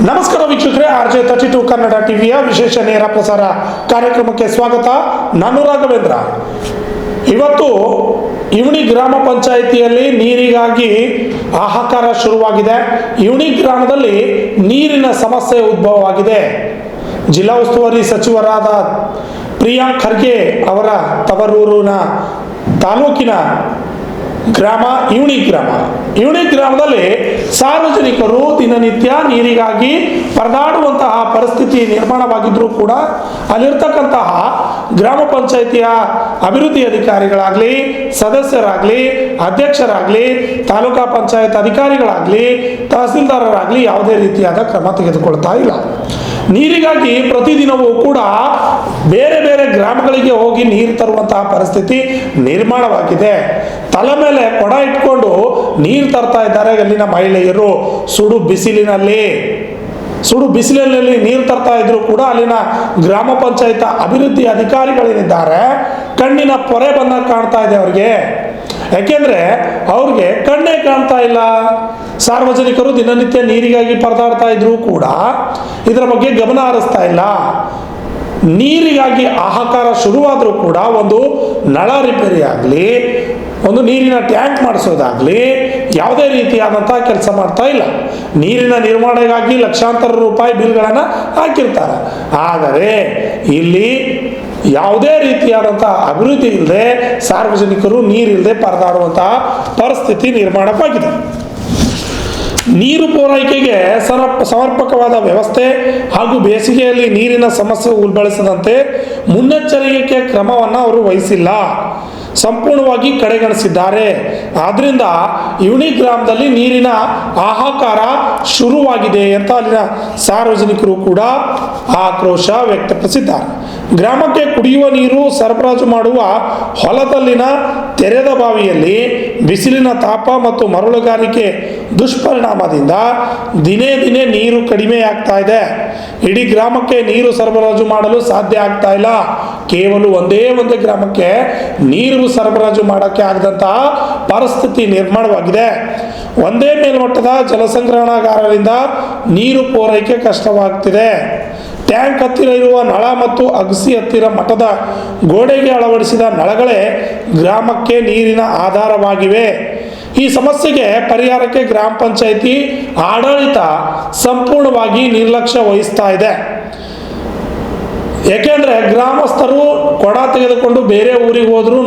ನಮಸ್ಕಾರ ವೀಕ್ಷಕರೇ, RJ32 ಕನ್ನಡ ಟಿವಿಯ ವಿಶೇಷ ನೇರ ಪ್ರಸಾರ ಕಾರ್ಯಕ್ರಮಕ್ಕೆ ಸ್ವಾಗತ. ನಾನು ರಾಘವೇಂದ್ರ. ಇವತ್ತು ಇವಣಿ ಗ್ರಾಮ ಪಂಚಾಯಿತಿಯಲ್ಲಿ ನೀರಿಗಾಗಿ ಹಾಹಾಕಾರ ಶುರುವಾಗಿದೆ. ಇವಣಿ ಗ್ರಾಮದಲ್ಲಿ ನೀರಿನ ಸಮಸ್ಯೆ ಉದ್ಭವವಾಗಿದೆ. ಜಿಲ್ಲಾ ಉಸ್ತುವಾರಿ ಸಚಿವರಾದ ಪ್ರಿಯಾಂಕ್ ಖರ್ಗೆ ಅವರ ತವರೂರಿನ ತಾಲೂಕಿನ ಗ್ರಾಮ ಇವಣಿ ಗ್ರಾಮದಲ್ಲಿ ಸಾರ್ವಜನಿಕರು ದಿನನಿತ್ಯ ನೀರಿಗಾಗಿ ಪರದಾಡುವಂತಹ ಪರಿಸ್ಥಿತಿ ನಿರ್ಮಾಣವಾಗಿದ್ದರೂ ಕೂಡ ಅಲ್ಲಿರ್ತಕ್ಕಂತಹ ಗ್ರಾಮ ಪಂಚಾಯಿತಿಯ ಅಭಿವೃದ್ಧಿ ಅಧಿಕಾರಿಗಳಾಗಲಿ, ಸದಸ್ಯರಾಗಲಿ, ಅಧ್ಯಕ್ಷರಾಗಲಿ, ತಾಲೂಕಾ ಪಂಚಾಯತ್ ಅಧಿಕಾರಿಗಳಾಗಲಿ, ತಹಸೀಲ್ದಾರರಾಗಲಿ ಯಾವುದೇ ರೀತಿಯಾದ ಕ್ರಮ ತೆಗೆದುಕೊಳ್ತಾ ಇಲ್ಲ. ನೀರಿಗಾಗಿ ಪ್ರತಿದಿನವೂ ಕೂಡ ಬೇರೆ ಬೇರೆ ಗ್ರಾಮಗಳಿಗೆ ಹೋಗಿ ನೀರು ತರುವಂತಹ ಪರಿಸ್ಥಿತಿ ನಿರ್ಮಾಣವಾಗಿದೆ. ತಲೆ ಮೇಲೆ ಕೊಡ ಇಟ್ಕೊಂಡು ನೀರು ತರ್ತಾ ಇದ್ದಾರೆ ಅಲ್ಲಿನ ಮಹಿಳೆಯರು. ಸುಡು ಬಿಸಿಲಿನಲ್ಲಿ ನೀರು ತರ್ತಾ ಇದ್ರು ಕೂಡ ಅಲ್ಲಿನ ಗ್ರಾಮ ಪಂಚಾಯತ್ ಅಭಿವೃದ್ಧಿ ಅಧಿಕಾರಿಗಳೇನಿದ್ದಾರೆ ಕಣ್ಣಿನ ಪೊರೆ ಬಂದ ಕಾಣ್ತಾ ಇದೆ ಅವ್ರಿಗೆ. ಯಾಕೆಂದ್ರೆ ಅವ್ರಿಗೆ ಕಣ್ಣೇ ಕಾಣ್ತಾ ಇಲ್ಲ. ಸಾರ್ವಜನಿಕರು ದಿನನಿತ್ಯ ನೀರಿಗಾಗಿ ಪರದಾಡ್ತಾ ಇದ್ರು ಕೂಡ ಇದರ ಬಗ್ಗೆ ಗಮನ ಹರಿಸ್ತಾ ಇಲ್ಲ. ನೀರಿಗಾಗಿ ಹಾಹಾಕಾರ ಶುರುವಾದರೂ ಕೂಡ ಒಂದು ನಳ ರಿಪೇರಿ ಆಗಲಿ, ಒಂದು ನೀರಿನ ಟ್ಯಾಂಕ್ ಮಾಡಿಸೋದಾಗ್ಲಿ ಯಾವುದೇ ರೀತಿಯಾದಂತಹ ಕೆಲಸ ಮಾಡ್ತಾ ಇಲ್ಲ. ನೀರಿನ ನಿರ್ವಹಣೆಗಾಗಿ ಲಕ್ಷಾಂತರ ರೂಪಾಯಿ ಬಿಲ್ಗಳನ್ನು ಹಾಕಿರ್ತಾರೆ. ಆದರೆ ಇಲ್ಲಿ ಯಾವುದೇ ರೀತಿಯಾದಂತಹ ಅಭಿವೃದ್ಧಿ ಇಲ್ಲದೆ ಸಾರ್ವಜನಿಕರು ನೀರಿಲ್ಲದೆ ಪರದಾಡುವಂತಹ ಪರಿಸ್ಥಿತಿ ನಿರ್ಮಾಣವಾಗಿದೆ. ನೀರು ಪೂರೈಕೆಗೆ ಸಮರ್ಪಕವಾದ ವ್ಯವಸ್ಥೆ ಹಾಗೂ ಬೇಸಿಗೆಯಲ್ಲಿ ನೀರಿನ ಸಮಸ್ಯೆ ಉಲ್ಬಣಿಸದಂತೆ ಮುನ್ನೆಚ್ಚರಿಕೆ ಕ್ರಮವನ್ನು ಅವರು ವಹಿಸಿಲ್ಲ, ಸಂಪೂರ್ಣವಾಗಿ ಕಡೆಗಣಿಸಿದ್ದಾರೆ. ಆದ್ರಿಂದ ಇವಣಿ ಗ್ರಾಮದಲ್ಲಿ ನೀರಿನ ಹಾಹಾಕಾರ ಶುರುವಾಗಿದೆ ಅಂತ ಅಲ್ಲಿನ ಸಾರ್ವಜನಿಕರು ಕೂಡ ಆಕ್ರೋಶ ವ್ಯಕ್ತಪಡಿಸಿದ್ದಾರೆ. ಗ್ರಾಮಕ್ಕೆ ಕುಡಿಯುವ ನೀರು ಸರಬರಾಜು ಮಾಡುವ ಹೊಲದಲ್ಲಿನ ತೆರೆದ ಬಾವಿಯಲ್ಲಿ ಬಿಸಿಲಿನ ತಾಪ ಮತ್ತು ಮರಳುಗಾರಿಕೆ ದುಷ್ಪರಿಣಾಮದಿಂದ ದಿನೇ ದಿನೇ ನೀರು ಕಡಿಮೆ ಆಗ್ತಾ ಇದೆ. ಇಡೀ ಗ್ರಾಮಕ್ಕೆ ನೀರು ಸರಬರಾಜು ಮಾಡಲು ಸಾಧ್ಯ ಆಗ್ತಾ ಇಲ್ಲ. ಕೇವಲ ಒಂದೇ ಗ್ರಾಮಕ್ಕೆ ನೀರು ಸರಬರಾಜು ಮಾಡೋಕ್ಕೆ ಆಗದಂತಹ ಪರಿಸ್ಥಿತಿ ನಿರ್ಮಾಣವಾಗಿದೆ. ಒಂದೇ ಮೇಲ್ಮಟ್ಟದ ಜಲಸಂಗ್ರಹಣಾಗಾರದಿಂದ ನೀರು ಪೂರೈಕೆ ಕಷ್ಟವಾಗ್ತಿದೆ. ಟ್ಯಾಂಕ್ ಹತ್ತಿರ ಇರುವ ನಳ ಮತ್ತು ಅಗಸಿ ಹತ್ತಿರ ಮಠದ ಗೋಡೆಗೆ ಅಳವಡಿಸಿದ ನಳಗಳೇ ಗ್ರಾಮಕ್ಕೆ ನೀರಿನ ಆಧಾರವಾಗಿವೆ. ಈ ಸಮಸ್ಯೆಗೆ ಪರಿಹಾರಕ್ಕೆ ಗ್ರಾಮ ಪಂಚಾಯಿತಿ ಆಡಳಿತ ಸಂಪೂರ್ಣವಾಗಿ ನಿರ್ಲಕ್ಷ್ಯ ವಹಿಸ್ತಾ ಇದೆ. ಏಕೆಂದರೆ ಗ್ರಾಮಸ್ಥರು ಕೊಡ ತೆಗೆದುಕೊಂಡು ಬೇರೆ ಊರಿಗೆ ಹೋದ್ರು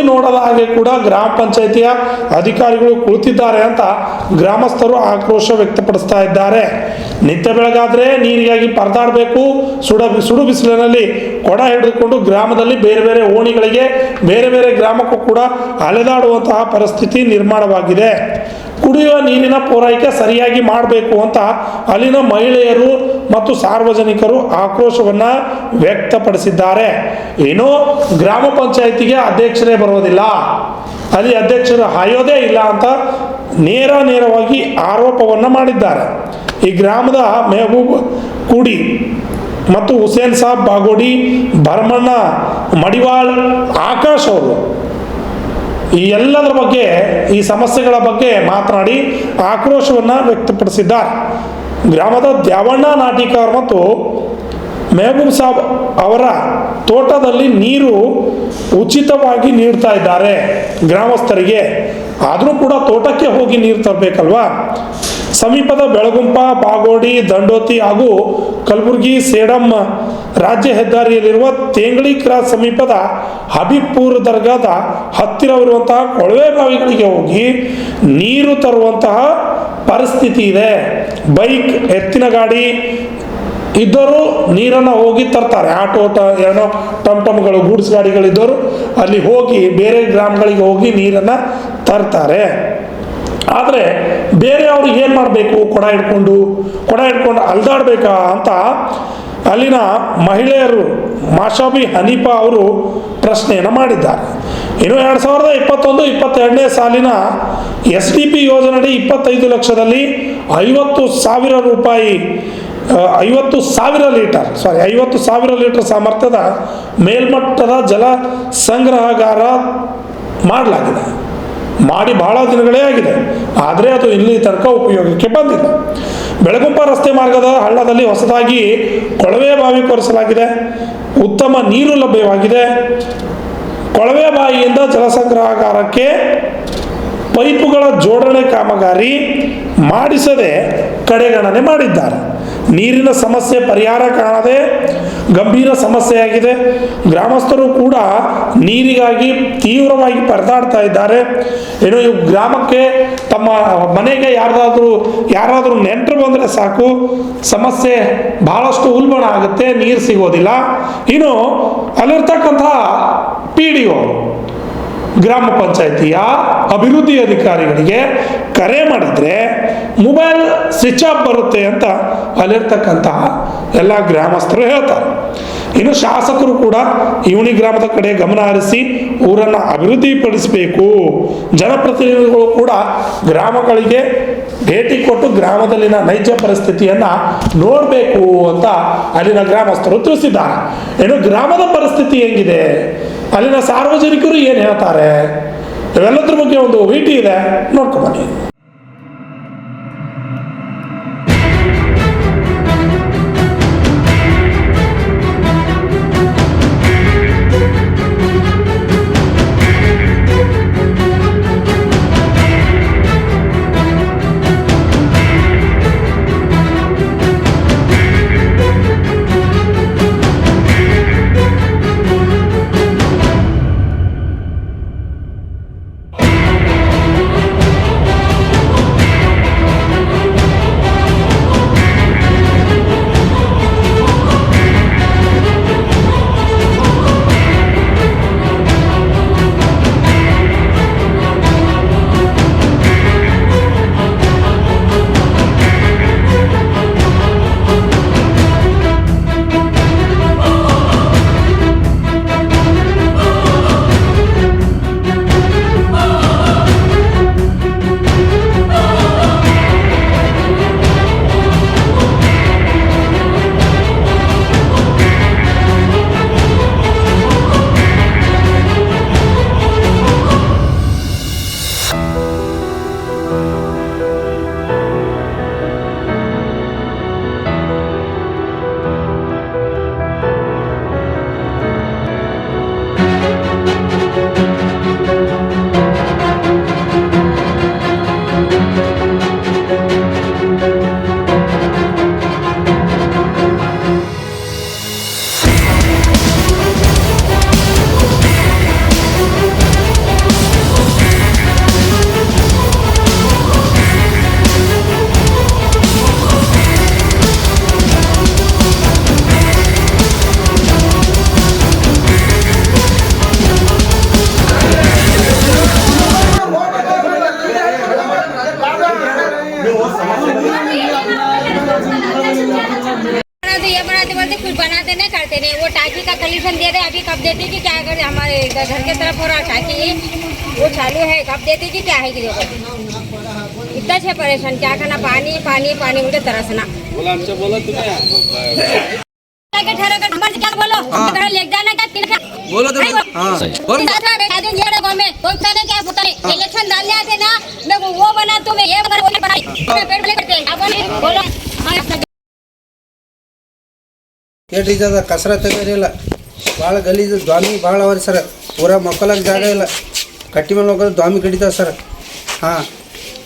ನೋಡದ ಹಾಗೆ ಕೂಡ ಗ್ರಾಮ ಪಂಚಾಯಿತಿಯ ಅಧಿಕಾರಿಗಳು ಕುಳಿತಿದ್ದಾರೆ ಅಂತ ಗ್ರಾಮಸ್ಥರು ಆಕ್ರೋಶ ವ್ಯಕ್ತಪಡಿಸ್ತಾ ಇದ್ದಾರೆ. ನಿತ್ಯ ಬೆಳಗಾದ್ರೆ ನೀರಿಗಾಗಿ ಪರದಾಡಬೇಕು. ಸುಡು ಬಿಸಿಲಿನಲ್ಲಿ ಕೊಡ ಹಿಡಿದುಕೊಂಡು ಗ್ರಾಮದಲ್ಲಿ ಬೇರೆ ಬೇರೆ ಓಣಿಗಳಿಗೆ ಬೇರೆ ಬೇರೆ ಗ್ರಾಮಕ್ಕೂ ಕೂಡ ಅಲೆದಾಡುವಂತಹ ಪರಿಸ್ಥಿತಿ ನಿರ್ಮಾಣವಾಗಿದೆ. ಕುಡಿಯುವ ನೀರಿನ ಪೂರೈಕೆ ಸರಿಯಾಗಿ ಮಾಡಬೇಕು ಅಂತ ಅಲ್ಲಿನ ಮಹಿಳೆಯರು ಮತ್ತು ಸಾರ್ವಜನಿಕರು ಆಕ್ರೋಶವನ್ನ ವ್ಯಕ್ತಪಡಿಸಿದ್ದಾರೆ. ಏನು ಗ್ರಾಮ ಪಂಚಾಯಿತಿಗೆ ಅಧ್ಯಕ್ಷರೇ ಬರೋದಿಲ್ಲ, ಅಲ್ಲಿ ಅಧ್ಯಕ್ಷರು ಹಾಯೋದೇ ಇಲ್ಲ ಅಂತ ನೇರವಾಗಿ ಆರೋಪವನ್ನ ಮಾಡಿದ್ದಾರೆ. ಈ ಗ್ರಾಮದ ಮೆಹಬೂಬ್ ಕೂಡಿ ಮತ್ತು ಹುಸೇನ್ ಸಾಬ್ ಬಾಗೋಡಿ, ಭರಮಣ್ಣ ಮಡಿವಾಳ್, ಆಕಾಶ್ ಅವರು ಈ ಎಲ್ಲದರ ಬಗ್ಗೆ, ಈ ಸಮಸ್ಯೆಗಳ ಬಗ್ಗೆ ಮಾತನಾಡಿ ಆಕ್ರೋಶವನ್ನು ವ್ಯಕ್ತಪಡಿಸಿದ್ದಾರೆ. ಗ್ರಾಮದ ದ್ಯಾವಣ್ಣ ನಾಟಿಕಾರ್ ಮತ್ತು ಮೆಹಬೂಬ್ ಸಾಬ್ ಅವರ ತೋಟದಲ್ಲಿ ನೀರು ಉಚಿತವಾಗಿ ನೀಡ್ತಾ ಇದ್ದಾರೆ ಗ್ರಾಮಸ್ಥರಿಗೆ. ಆದರೂ ಕೂಡ ತೋಟಕ್ಕೆ ಹೋಗಿ ನೀರು ತರಬೇಕಲ್ವಾ? ಸಮೀಪದ ಬೆಳಗುಂಪ, ಬಾಗೋಡಿ, ದಂಡೋತಿ ಹಾಗೂ ಕಲಬುರಗಿ ಸೇಡಂ ರಾಜ್ಯ ಹೆದ್ದಾರಿಯಲ್ಲಿರುವ ತೇಂಗಳಿ ಕ್ರಾಸ್ ಸಮೀಪದ ಹಬೀಬ್ಪುರ್ ದರ್ಗಾದ ಹತ್ತಿರವಿರುವಂತಹ ಕೊಳವೆ ಬಾವಿಗಳಿಗೆ ಹೋಗಿ ನೀರು ತರುವಂತಹ ಪರಿಸ್ಥಿತಿ ಇದೆ. ಬೈಕ್, ಎತ್ತಿನ ಗಾಡಿ ಇದ್ದರು ನೀರನ್ನು ಹೋಗಿ ತರ್ತಾರೆ. ಆಟೋ ಏನೋ ಟಮ್ಟಮ್ಗಳು, ಗೂಡ್ಸ್ ಗಾಡಿಗಳಿದ್ದವರು ಅಲ್ಲಿ ಹೋಗಿ ಬೇರೆ ಗ್ರಾಮಗಳಿಗೆ ಹೋಗಿ ನೀರನ್ನು ತರ್ತಾರೆ. ಆದರೆ ಬೇರೆ ಅವ್ರಿಗೆ ಏನು ಮಾಡಬೇಕು? ಕೊಡ ಹಿಡ್ಕೊಂಡು ಅಲ್ದಾಡ್ಬೇಕಾ ಅಂತ ಅಲ್ಲಿನ ಮಹಿಳೆಯರು ಮಾಷಾಬಿ ಹನೀಫಾ ಅವರು ಪ್ರಶ್ನೆಯನ್ನು ಮಾಡಿದ್ದಾರೆ. ಇನ್ನು 2021-22ನೇ ಸಾಲಿನ SDP ಯೋಜನೆಯಡಿ 25 ಲಕ್ಷದಲ್ಲಿ 50 ಸಾವಿರ ಲೀಟರ್ ಸಾಮರ್ಥ್ಯದ ಮೇಲ್ಮಟ್ಟದ ಜಲ ಸಂಗ್ರಹಗಾರ ಮಾಡಲಾಗಿದೆ. ಮಾಡಿ ಬಹಳ ದಿನಗಳೇ ಆಗಿದೆ, ಆದರೆ ಅದು ಇಲ್ಲಿ ತನಕ ಉಪಯೋಗಕ್ಕೆ ಬಂದಿಲ್ಲ. ಬೆಳಗುಂಪ ರಸ್ತೆ ಮಾರ್ಗದ ಹಳ್ಳದಲ್ಲಿ ಹೊಸದಾಗಿ ಕೊಳವೆ ಬಾವಿ ಕೊರೆಸಲಾಗಿದೆ. ಉತ್ತಮ ನೀರು ಲಭ್ಯವಾಗಿದೆ. ಕೊಳವೆ ಬಾವಿಯಿಂದ ಜಲಸಂಗ್ರಹಾಗಾರಕ್ಕೆ ಪೈಪುಗಳ ಜೋಡಣೆ ಕಾಮಗಾರಿ ಮಾಡಿಸದೆ ಕಡೆಗಣನೆ ಮಾಡಿದ್ದಾರೆ. ನೀರಿನ ಸಮಸ್ಯೆ ಪರಿಹಾರ ಕಾಣದೆ ಗಂಭೀರ ಸಮಸ್ಯೆಯಾಗಿದೆ. ಗ್ರಾಮಸ್ಥರು ಕೂಡ ನೀರಿಗಾಗಿ ತೀವ್ರವಾಗಿ ಪರದಾಡ್ತಾ ಇದ್ದಾರೆ. ಏನು ಈ ಗ್ರಾಮಕ್ಕೆ ತಮ್ಮ ಮನೆಗೆ ಯಾರಾದರೂ ನೆಂಟರು ಬಂದರೆ ಸಾಕು, ಸಮಸ್ಯೆ ಬಹಳಷ್ಟು ಉಲ್ಬಣ ಆಗುತ್ತೆ, ನೀರು ಸಿಗೋದಿಲ್ಲ. ಇನ್ನು ಅಲ್ಲಿರ್ತಕ್ಕಂಥ PDO ಗ್ರಾಮ ಪಂಚಾಯಿತಿಯ ಅಭಿವೃದ್ಧಿ ಅಧಿಕಾರಿಗಳಿಗೆ ಕರೆ ಮಾಡಿದರೆ ಮೊಬೈಲ್ ಸ್ವಿಚ್ ಆಫ್ ಬರುತ್ತೆ ಅಂತ ಅಲ್ಲಿರ್ತಕ್ಕಂತಹ ಎಲ್ಲ ಗ್ರಾಮಸ್ಥರು ಹೇಳ್ತಾರೆ. ಇನ್ನು ಶಾಸಕರು ಕೂಡ ಇವಣಿ ಗ್ರಾಮದ ಕಡೆ ಗಮನ ಹರಿಸಿ ಊರನ್ನು ಅಭಿವೃದ್ಧಿಪಡಿಸಬೇಕು. ಜನಪ್ರತಿನಿಧಿಗಳು ಕೂಡ ಗ್ರಾಮಗಳಿಗೆ ಭೇಟಿ ಕೊಟ್ಟು ಗ್ರಾಮದಲ್ಲಿನ ನೈಜ ಪರಿಸ್ಥಿತಿಯನ್ನು ನೋಡಬೇಕು ಅಂತ ಅಲ್ಲಿನ ಗ್ರಾಮಸ್ಥರು ತಿಳಿಸಿದ್ದಾರೆ. ಏನು ಗ್ರಾಮದ ಪರಿಸ್ಥಿತಿ ಹೆಂಗಿದೆ, ಅಲ್ಲಿನ ಸಾರ್ವಜನಿಕರು ಏನು ಹೇಳ್ತಾರೆ, ಇವೆಲ್ಲದ್ರ ಬಗ್ಗೆ ಒಂದು ವಿಟಿ ಇದೆ, ನೋಡ್ಕೊಂಬನ್ನಿ. बनाते नहीं करते नहीं, वो टाकी का कलीसन दे दे, अभी कब देती कि क्या करे, हमारे घर के तरफ हो रहा टाकी वो चालू है, कब देती कि क्या है कि देखो इतना छे परेशान, क्या करना, पानी पानी पानी मुझे तरसना बोला ठहरा कर नंबर से क्या बोलो ले जाना क्या बोलो तो में कोई पता क्या पता नहीं, इलेक्शन डालने आते ना मैं वो बना तुम्हें ये बनाई पेट में करते हैं बोलो ಕೇಟಿದ ಕಸರ ತೆಗೆದಿಲ್ಲ, ಭಾಳ ಗಲೀಜು ದ್ವಾಮಿ ಭಾಳ ಅವರಿ ಸರ್. ಊರ ಮಕ್ಕಳಿಗೆ ಜಾಗ ಇಲ್ಲ, ಕಟ್ಟಿ ಮೇಲೆ ಹೋಗೋದು ದ್ವಾಮಿ ಕಡಿತಾವೆ ಸರ್. ಹಾಂ,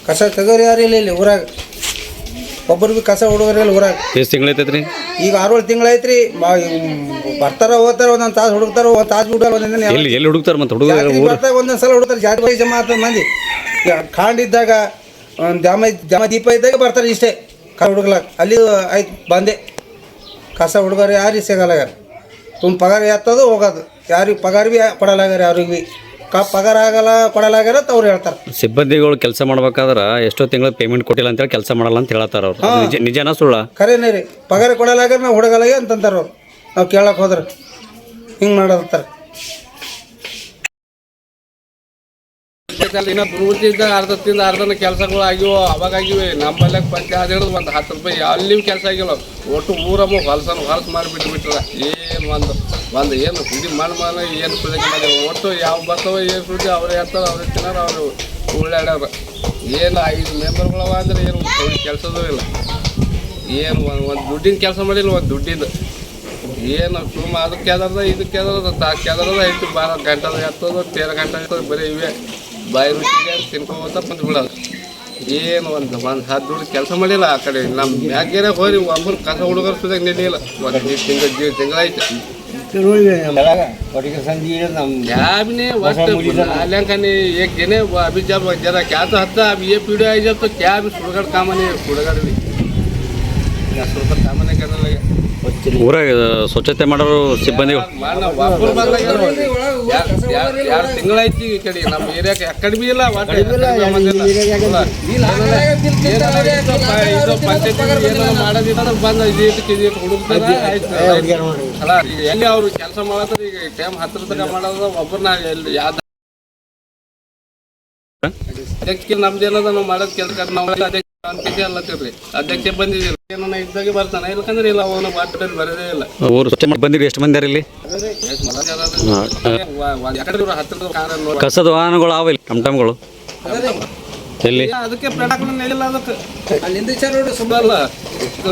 ಕಸ ತೆಗೋರು ಯಾರು ಇಲ್ಲ ಇಲ್ಲಿ ಊರಾಗ, ಒಬ್ಬರು ಭೀ ಕಸ ಹುಡುಗರಿಲ್ಲ ಊರಾಗ. ಎಷ್ಟು ತಿಂಗಳೈತೈತ್ರಿ? ಈಗ 6-7 ತಿಂಗಳೈತ್ರಿ. ಬರ್ತಾರ ಹೋಗ್ತಾರೆ, ಒಂದೊಂದು ತಾಸು ಹುಡುಕ್ತಾರೆ, ಒಂದು ತಾಸು ಬಿಡಲ್ಲ. ಎಲ್ಲಿ ಹುಡುಕ್ತಾರೆ ಮತ್ತೆ ಹುಡುಗರು ಬರ್ತಾಗ ಒಂದೊಂದು ಸಲ ಹುಡುಕ್ತಾರೆ, ಜಾತಿ ಜಮಾ ಆಗ್ತದೆ ಮಂದಿ. ಖಾಂಡಿದ್ದಾಗ ಜಾಮ ದೀಪ ಇದ್ದಾಗ ಬರ್ತಾರೆ, ಇಷ್ಟೇ ಕಸ ಹುಡುಗ್ಲಾಗ. ಅಲ್ಲಿ ಆಯ್ತು ಬಂದೆ ಕಸ ಹುಡುಗರು ಯಾರಿಗೆ ಸಿಗಲ್ಲಾಗ್ಯಾರ. ತುಂಬ ಪಗಾರ ಎತ್ತೋದು ಹೋಗೋದು, ಯಾರಿಗೆ ಪಗಾರ ಭೀ ಕೊಡಲಾಗ್ಯಾರ, ಯಾರಿಗೆ ಭೀ ಪಗಾರ ಆಗಲ್ಲ ಕೊಡಲಾಗ್ಯಾರ ಅಂತ ಅವ್ರು ಹೇಳ್ತಾರೆ. ಸಿಬ್ಬಂದಿಗಳು ಕೆಲಸ ಮಾಡ್ಬೇಕಾದ್ರೆ ಎಷ್ಟೋ ತಿಂಗಳು ಪೇಮೆಂಟ್ ಕೊಟ್ಟಿಲ್ಲ ಅಂತೇಳಿ ಕೆಲಸ ಮಾಡಲ್ಲ ಅಂತ ಹೇಳ್ತಾರೆ ಅವ್ರು. ನಿಜನಾ ಸುಳ್ಳ? ಖರೇನೇ ರೀ, ಪಗಾರ ಕೊಡಲಾಗ್ಯಾರ ನಾವು ಹುಡುಗಲಾಗೆ ಅಂತಂತಾರೆ ಅವ್ರು. ನಾವು ಕೇಳಕ್ಕೆ ಹೋದ್ರೆ ಹಿಂಗೆ ಮಾಡೋದಂತಾರೆ. ಇನ್ನು ಪ್ರವೃತ್ತಿಯಿಂದ ಅರ್ಧನ ಕೆಲಸಗಳು ಆಗಿವೆ, ಅವಾಗಾಗಿವೆ. ನಮ್ಮಲ್ಲಿ ಪಂಚಾಯತ್ ಹಿಡಿದು ಒಂದು 10 ರೂಪಾಯಿ ಅಲ್ಲಿ ಕೆಲಸ ಆಗಿಲ್ಲ. ಒಟ್ಟು ಊರಮ್ಮ ಹೊಲಸು ಮಾಡಿಬಿಟ್ರ. ಏನು ಒಂದು ಏನು ಸುದ್ದಿ ಮಣ್ಣು ಏನು ಸುದ್ದಿ ಮಾಡಿ ಒಟ್ಟು ಯಾವ ಬರ್ತಾವ ಏನು ಸುದ್ದಿ ಅವ್ರು ಹೇಳ್ತಾರೆ, ಅವ್ರು ತಿನ್ನಾರ. ಅವರು ಉಳ್ಳಾಡ್ಯವ್ರು ಏನು 5 ಮೆಂಬರ್ಗಳವ ಅಂದ್ರೆ ಏನು ಕೆಲಸದೂ ಇಲ್ಲ, ಏನು ಒಂದು ದುಡ್ಡಿನ ಕೆಲಸ ಮಾಡಿಲ್ಲ, ಒಂದು ದುಡ್ಡಿದ್ದು ಏನು ಸುಮ್ಮ ಅದಕ್ಕೆ ಅದರದ ಇದಕ್ಕೆ ಅದರದ ಐತಿ 12 ಗಂಟೆ ಎತ್ತೋದು 13 ಗಂಟೆ ಎತ್ತೋದು ಬರೀ ಇವೆ ಬಾಯಿ ರುಚಿಗೆ ತಿನ್ಕೋತ ಬಂದು ಬಿಡೋದು. ಏನು ಒಂದು 10 ದುಡ್ಡು ಕೆಲಸ ಮಾಡಿಲ್ಲ. ಆ ಕಡೆ ನಮ್ಮ ಮ್ಯಾಗೇನೆ ಹೋಗಿ ಒಬ್ಬರು ಕಸ ಹುಡುಗರು ಸುದಾಗ ನಡೆಯಿಲ್ಲ. ಒಂದು ತಿಂಗಳಾಯ್ತು ಯಾಬಿನೇ वक्त आल्याखाने एक जने अभी जब जरा क्या तो हत्ता अब ये पीढ़ी आई जब तो क्या अभी सुड़गढ़ काम नहीं सुड़गढ़ भी क्या सुड़गढ़ काम नहीं करने लगे ಊರಾಗ ಸ್ವಚ್ಛತೆ ಮಾಡೋರು ಸಿಬ್ಬಂದಿಗಳು ಒಬ್ಬರು ಬಂದಾಗ 2 ತಿಂಗಳಾಯ್ತು ಈ ಕಡೆ ನಮ್ಮ ಏರಿಯಾಕ್ಕೆ ಅಕ್ಕಡೆ ಬಿ ಇಲ್ಲ ಮಾಡೋದಿಲ್ಲ ಬಂದ ಇದಕ್ಕೆ ಹುಡುಕ್ತಾರೆ ಅಲ್ಲ. ಈಗ ಎಲ್ಲಿ ಅವರು ಕೆಲಸ ಮಾಡತ್ತಾರೆ, ಈಗ ಟೈಮ್ 10 ತನಕ ಮಾಡೋದು ಒಬ್ಬರನ್ನ ಎಲ್ಲಿ ಯಾವ್ದು ಅಧ್ಯಕ್ಷ ನಮ್ದೇನದ ನಾವು ಮಾಡೋದು ಕೆಲಸ ನಾವು ಅಧ್ಯಕ್ಷ ಅಲ್ಲತ್ತಿರ್ರಿ ಅಧ್ಯಕ್ಷ ಬಂದಿದ್ದಿಲ್ಲ ಏನೋ ಇದ್ದಾಗೆ ಬರ್ತಾನೆ, ಇಲ್ಲಕಂದ್ರೆ ಇಲ್ಲ ಅವನು ಬಾಟಲ್ಲಿ ಬರೋದೇ ಇಲ್ಲ. ಊರು ಸ್ವಚ್ಛ ಮಾಡಿ ಬಂದಿರಿ ಎಷ್ಟು ಮಂದಿ ಇಲ್ಲಿ? ಕಸದ ವಾಹನಗಳು ಅವ ಇಲ್ಲಿ ಟಮ್ಟಮ್ಗಳು ಎಲ್ಲಿ? ಅದಕ್ಕೆ ಪೆಟ್ರೋಲ್ ನೆಲಿಲ್ಲ, ಅದಕ್ಕೆ ಅಲ್ಲಿಂದ ಸುಮ್ಮಲ್ಲ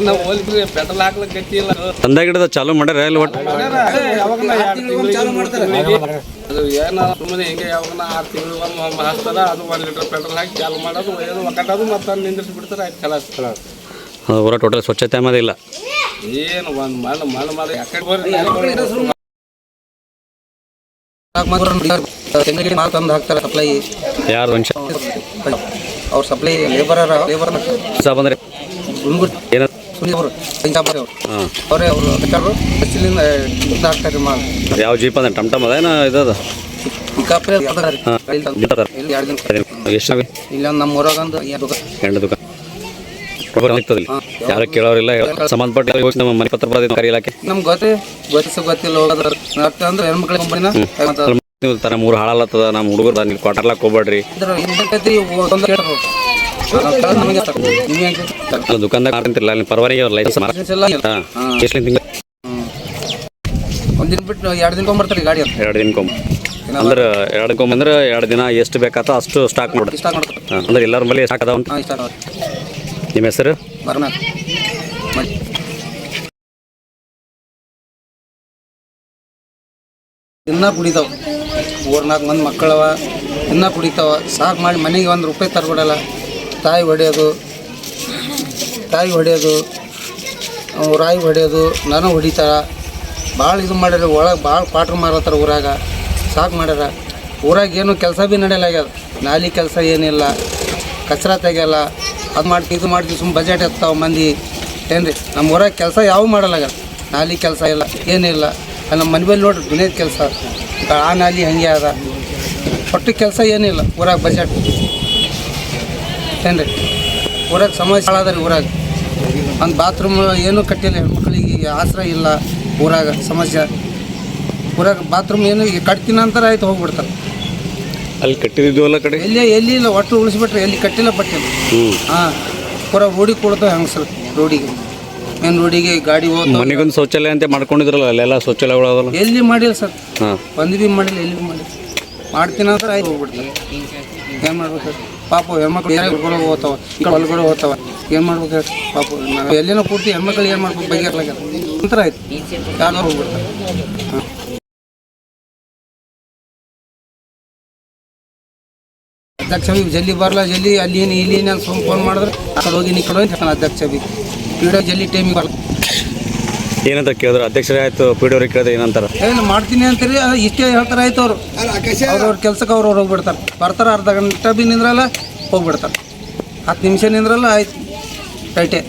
ನಾವು ಹೋಲಿದ್ರೆ ಪೆಟ್ರೋಲ್ ಹಾಕ್ಲಿಕ್ಕೆ ಗಟ್ಟಿ ಇಲ್ಲ. ತಂದ ಗಿಡದ ಚಾಲು ಮಾಡ್ಯಾರ ಇಲ್ಲಿ ಒಟ್ಟು ಅದು ಏನೋ ಸುಮ್ಮನೆ ಹಿಂಗೆ ಯಾವಾಗ 6 ತಿಂಗಳು ಒಮ್ಮೆ ಹಾಕ್ತಾರ, ಅದು 1 ಲೀಟರ್ ಪೆಟ್ರೋಲ್ ಹಾಕಿ ಚಾಲು ಮಾಡೋದು ಒಯ್ಯೋದು ಒಕ್ಕಟ್ಟೋದು ಮತ್ತು ಅಲ್ಲಿ ನಿಂದಿಸಿ ಬಿಡ್ತಾರೆ. ಆಯ್ತು ಕಲಾಸ ಊರ ಟೋಟಲ್ ಸ್ವಚ್ಛತೆ ಅನ್ನೋದಿಲ್ಲ. ಏನು ಒಂದು ಮಾಡಿ ಯಾಕಡೆ ಬರ್ರಿ ತೆಂಗಿನ ಮಾಲ್ ತಂದು ಹಾಕ್ತಾರೆ ಸಪ್ಲೈ. ಯಾರು ಮನುಷ್ಯ ಅವ್ರು ಸಪ್ಲೈ ಲೇಬರ್ ಬಂದ್ರೆ ಏನ ಹಾಂ ಅವರೇ ಅವರು ಬೇಕಾದ್ರು ಬಸ್ಸಿಲಿಂದ ಹಾಕ್ತಾರೆ ಮಾಲ್. ಯಾವ ಜೀಪ್ ಅಂದ್ರೆ ಟಮ್ಟಮ್ ಅದೇನ ಇದದ ಎಷ್ಟು ಇಲ್ಲಿ ಒಂದು ನಮ್ಮ ಊರಾಗಂದು ಎಂಟು ದುಕಾನ್ ಆಗ್ತದೆ. ಯಾರು ಕೇಳೋರಿಲ್ಲ, ಸಂಬಂಧಪಟ್ಟ ನಮ್ಮ ಮನೆ ಪತ್ರ ಬರೋದು ಇಲಾಖೆ ನಮ್ಗೆ ಗೊತ್ತಿಲ್ಲ ಹೋಗೋದ್ರ ಅಂದ್ರೆ ಹೆಣ್ಮಕ್ಳ ಕಂಪನಿನ ನೀವು ತರ 3 ಹಾಳಲ್ಲತ್ತದ ನಮ್ಮ ಹುಡುಗರು ನೀವು ಕ್ವಾರ್ಟರ್ಲಾಕ್ ಹೋಗ್ಬೇಡ್ರಿ. ದುಕಾನ್ದಾಗ ಮಾಡ್ತಿರಲ್ಲ ಅಲ್ಲಿ ಪರವಾನಿಗೆ ಅವ್ರ ಲೈಸೆನ್ಸ್ ಎಷ್ಟು ತಿಂಗಳು ಒಂದಿನ ಬಿಟ್ಟು 2 ದಿನ ಬರ್ತಾರೆ ಗಾಡಿ ಅಂತ 2 ದಿನಕ್ಕೊಮ್ಮೆ ಅಂದ್ರೆ 2 ದಿನಕ್ಕೊಮ್ಮೆ ಅಂದ್ರೆ 2 ದಿನ ಎಷ್ಟು ಬೇಕಾತೋ ಅಷ್ಟು ಸ್ಟಾಕ್ ಮಾಡಿ ಅಂದ್ರೆ ಎಲ್ಲರ ಮೇಲೆ ಸ್ಟಾಕ್ ಅದಾವ. ನಿಮ್ಮ ಹೆಸರು? ದಿನ ಕುಡಿತಾವ, 4-4 ಮಂದಿ ಮಕ್ಕಳವ ದಿನ ಕುಡಿತಾವ. ಸಾಕು ಮಾಡಿ ಮನೆಗೆ 1 ರೂಪಾಯಿ ತರಬಿಡಲ್ಲ. ತಾಯಿ ಹೊಡೆಯೋದು ರಾಯಿ ಹೊಡೆಯೋದು ನಾನು ಹೊಡಿತಾರ. ಭಾಳ ಇದು ಮಾಡ್ಯಾರ, ಒಳಗೆ ಭಾಳ ಕ್ವಾಟ್ರ್ ಮಾರತ್ತಾರ ಊರಾಗ. ಸಾಕು ಮಾಡ್ಯಾರ. ಊರಾಗ ಏನು ಕೆಲಸ ಭೀ ನಡೆಯಲಾಗ್ಯದ. ನಾಲಿ ಕೆಲಸ ಏನಿಲ್ಲ, ಕಚ್ರ ತೆಗಿಯಲ್ಲ, ಅದು ಮಾಡ್ತೀವಿ ಇದು ಮಾಡ್ತೀವಿ ಸುಮ್ಮ ಬಜೆಟ್ ಎತ್ತಾವ ಮಂದಿ ಏನ್ರಿ. ನಮ್ಮ ಊರಾಗ ಕೆಲಸ ಯಾವ ಮಾಡಲಾಗ್ಯದ. ನಾಲಿ ಕೆಲಸ ಇಲ್ಲ ಏನಿಲ್ಲ. ನಮ್ಮ ಮನೆ ಮೇಲೆ ನೋಡ್ರಿ ದುನಿಯದ ಕೆಲಸ ಆ ನಾಲಿ ಹಂಗೆ ಅದ. ಒಟ್ಟು ಕೆಲಸ ಏನಿಲ್ಲ ಊರಾಗ. ಬಜೆಟ್ ಏನ್ರಿ ಊರಾಗ ಸಮಸ್ಯೆ ಹಾಳದ ರೀ. ಊರಾಗ ಒಂದು ಬಾತ್ರೂಮ್ ಏನೂ ಕಟ್ಟಿಲ್ಲ, ಹೆಣ್ಮಕ್ಳಿಗೆ ಆಶ್ರಯ ಇಲ್ಲ ಊರಾಗ. ಸಮಸ್ಯೆ ಊರಾಗ ಬಾತ್ರೂಮ್ ಏನು ಕಟ್ತೀನಿ ಅಂತಾರೆ, ಆಯ್ತು ಹೋಗ್ಬಿಡ್ತಾರೆ. ಅಲ್ಲಿ ಕಟ್ಟಿದ್ವಲ್ಲ ಕಡೆ ಎಲ್ಲಿ ಇಲ್ಲ, ಒಟ್ಟು ಉಳಿಸ್ಬಿಟ್ರೆ ಎಲ್ಲಿ ಕಟ್ಟಿಲ್ಲ ಪಟ್ಟಿಲ್ಲ. ಹಾಂ ಪೂರ ರೋಡಿಗೆ ಕೊಡ್ತಾವೆ ಹೆಂಗಸ್ರು ರೋಡಿಗೆ. ಮೇನ್ ರೋಡಿಗೆ ಗಾಡಿ ಹೋಗ್ತಾವೆ. ಮನೆಗೊಂದು ಶೌಚಾಲಯ ಅಂತ ಮಾಡ್ಕೊಂಡಿದ್ರಲ್ಲ ಅಲ್ಲೆಲ್ಲ ಶೌಚಾಲಯಗಳು ಅದಲ್ಲ? ಎಲ್ಲಿ ಮಾಡಿಲ್ಲ ಸರ್, ಹಾಂ ಒಂದು ಭೀ ಮಾಡಿಲ್ಲ, ಎಲ್ಲಿ ಭೀ ಮಾಡಿಲ್ಲ. ಮಾಡ್ತೀನಿ ಅಂದ್ರೆ ಆಯ್ತು ಹೋಗ್ಬಿಡ್ತಾರೆ. ಏನು ಮಾಡ್ಬೇಕು ಸರ್? ಪಾಪ ಹೆಣ್ಮಕ್ಳು ಹೊರಗಡೆ ಹೋಗ್ತಾವ, ಈ ಕಡೆ ಹೊಲಗಡೆ ಹೋಗ್ತಾವ. ಏನು ಮಾಡ್ಬೇಕು ಹೇಳಿ? ಪಾಪ ನಾವು ಎಲ್ಲಿನೋ ಪೂರ್ತಿ ಹೆಣ್ಮಕ್ಳು ಏನು ಮಾಡ್ಬೇಕು ಬಗೆಹರ್ಲಾಗ ನಂತರ ಆಯ್ತು ಯಾರು ಹೋಗ್ಬಿಡ್ತಾರೆ. ಹಾಂ ಅಧ್ಯಕ್ಷ ಬಿ ಜಲ್ದಿ ಬರಲ್ಲ, ಜಲ್ದಿ ಅಲ್ಲಿ ಏನು ಇಲ್ಲಿ ಏನು ಸುಮ್ಮನೆ ಫೋನ್ ಮಾಡಿದ್ರೆ ಆ ಕಡೆ ಹೋಗಿ ಈ ಕಡೆ ಹೋಗಿ ಹೇಳ್ತಾನೆ ಅಧ್ಯಕ್ಷ ಬಿ. ಪೀಡಿಯೋ ಜಲ್ದಿ ಟೈಮಿಗೆ ಬರಲ್ಲ. ಏನಂತ ಕೇಳಿದ್ರು ಅಧ್ಯಕ್ಷರೇ ಆಯ್ತು ಪಿಡಿಯವ್ರಿಗೆ ಕೇಳಿದ್ರೆ ಏನಂತಾರೆ? ಏನು ಮಾಡ್ತೀನಿ ಅಂತೀರಿ, ಇಷ್ಟೇ ಹೇಳ್ತಾರೆ ಆಯ್ತು. ಅವರು ಅವ್ರವ್ರ ಕೆಲ್ಸಕ್ಕೆ ಅವ್ರು ಹೋಗ್ಬಿಡ್ತಾರೆ. ಬರ್ತಾರೆ, ಅರ್ಧ ಗಂಟೆ ಭೀ ನಿಂದ್ರಲ್ಲ ಹೋಗ್ಬಿಡ್ತಾರೆ. 10 ನಿಮಿಷ ನಿಂದ್ರಲ್ಲ ಆಯ್ತು ರೈಟೇ.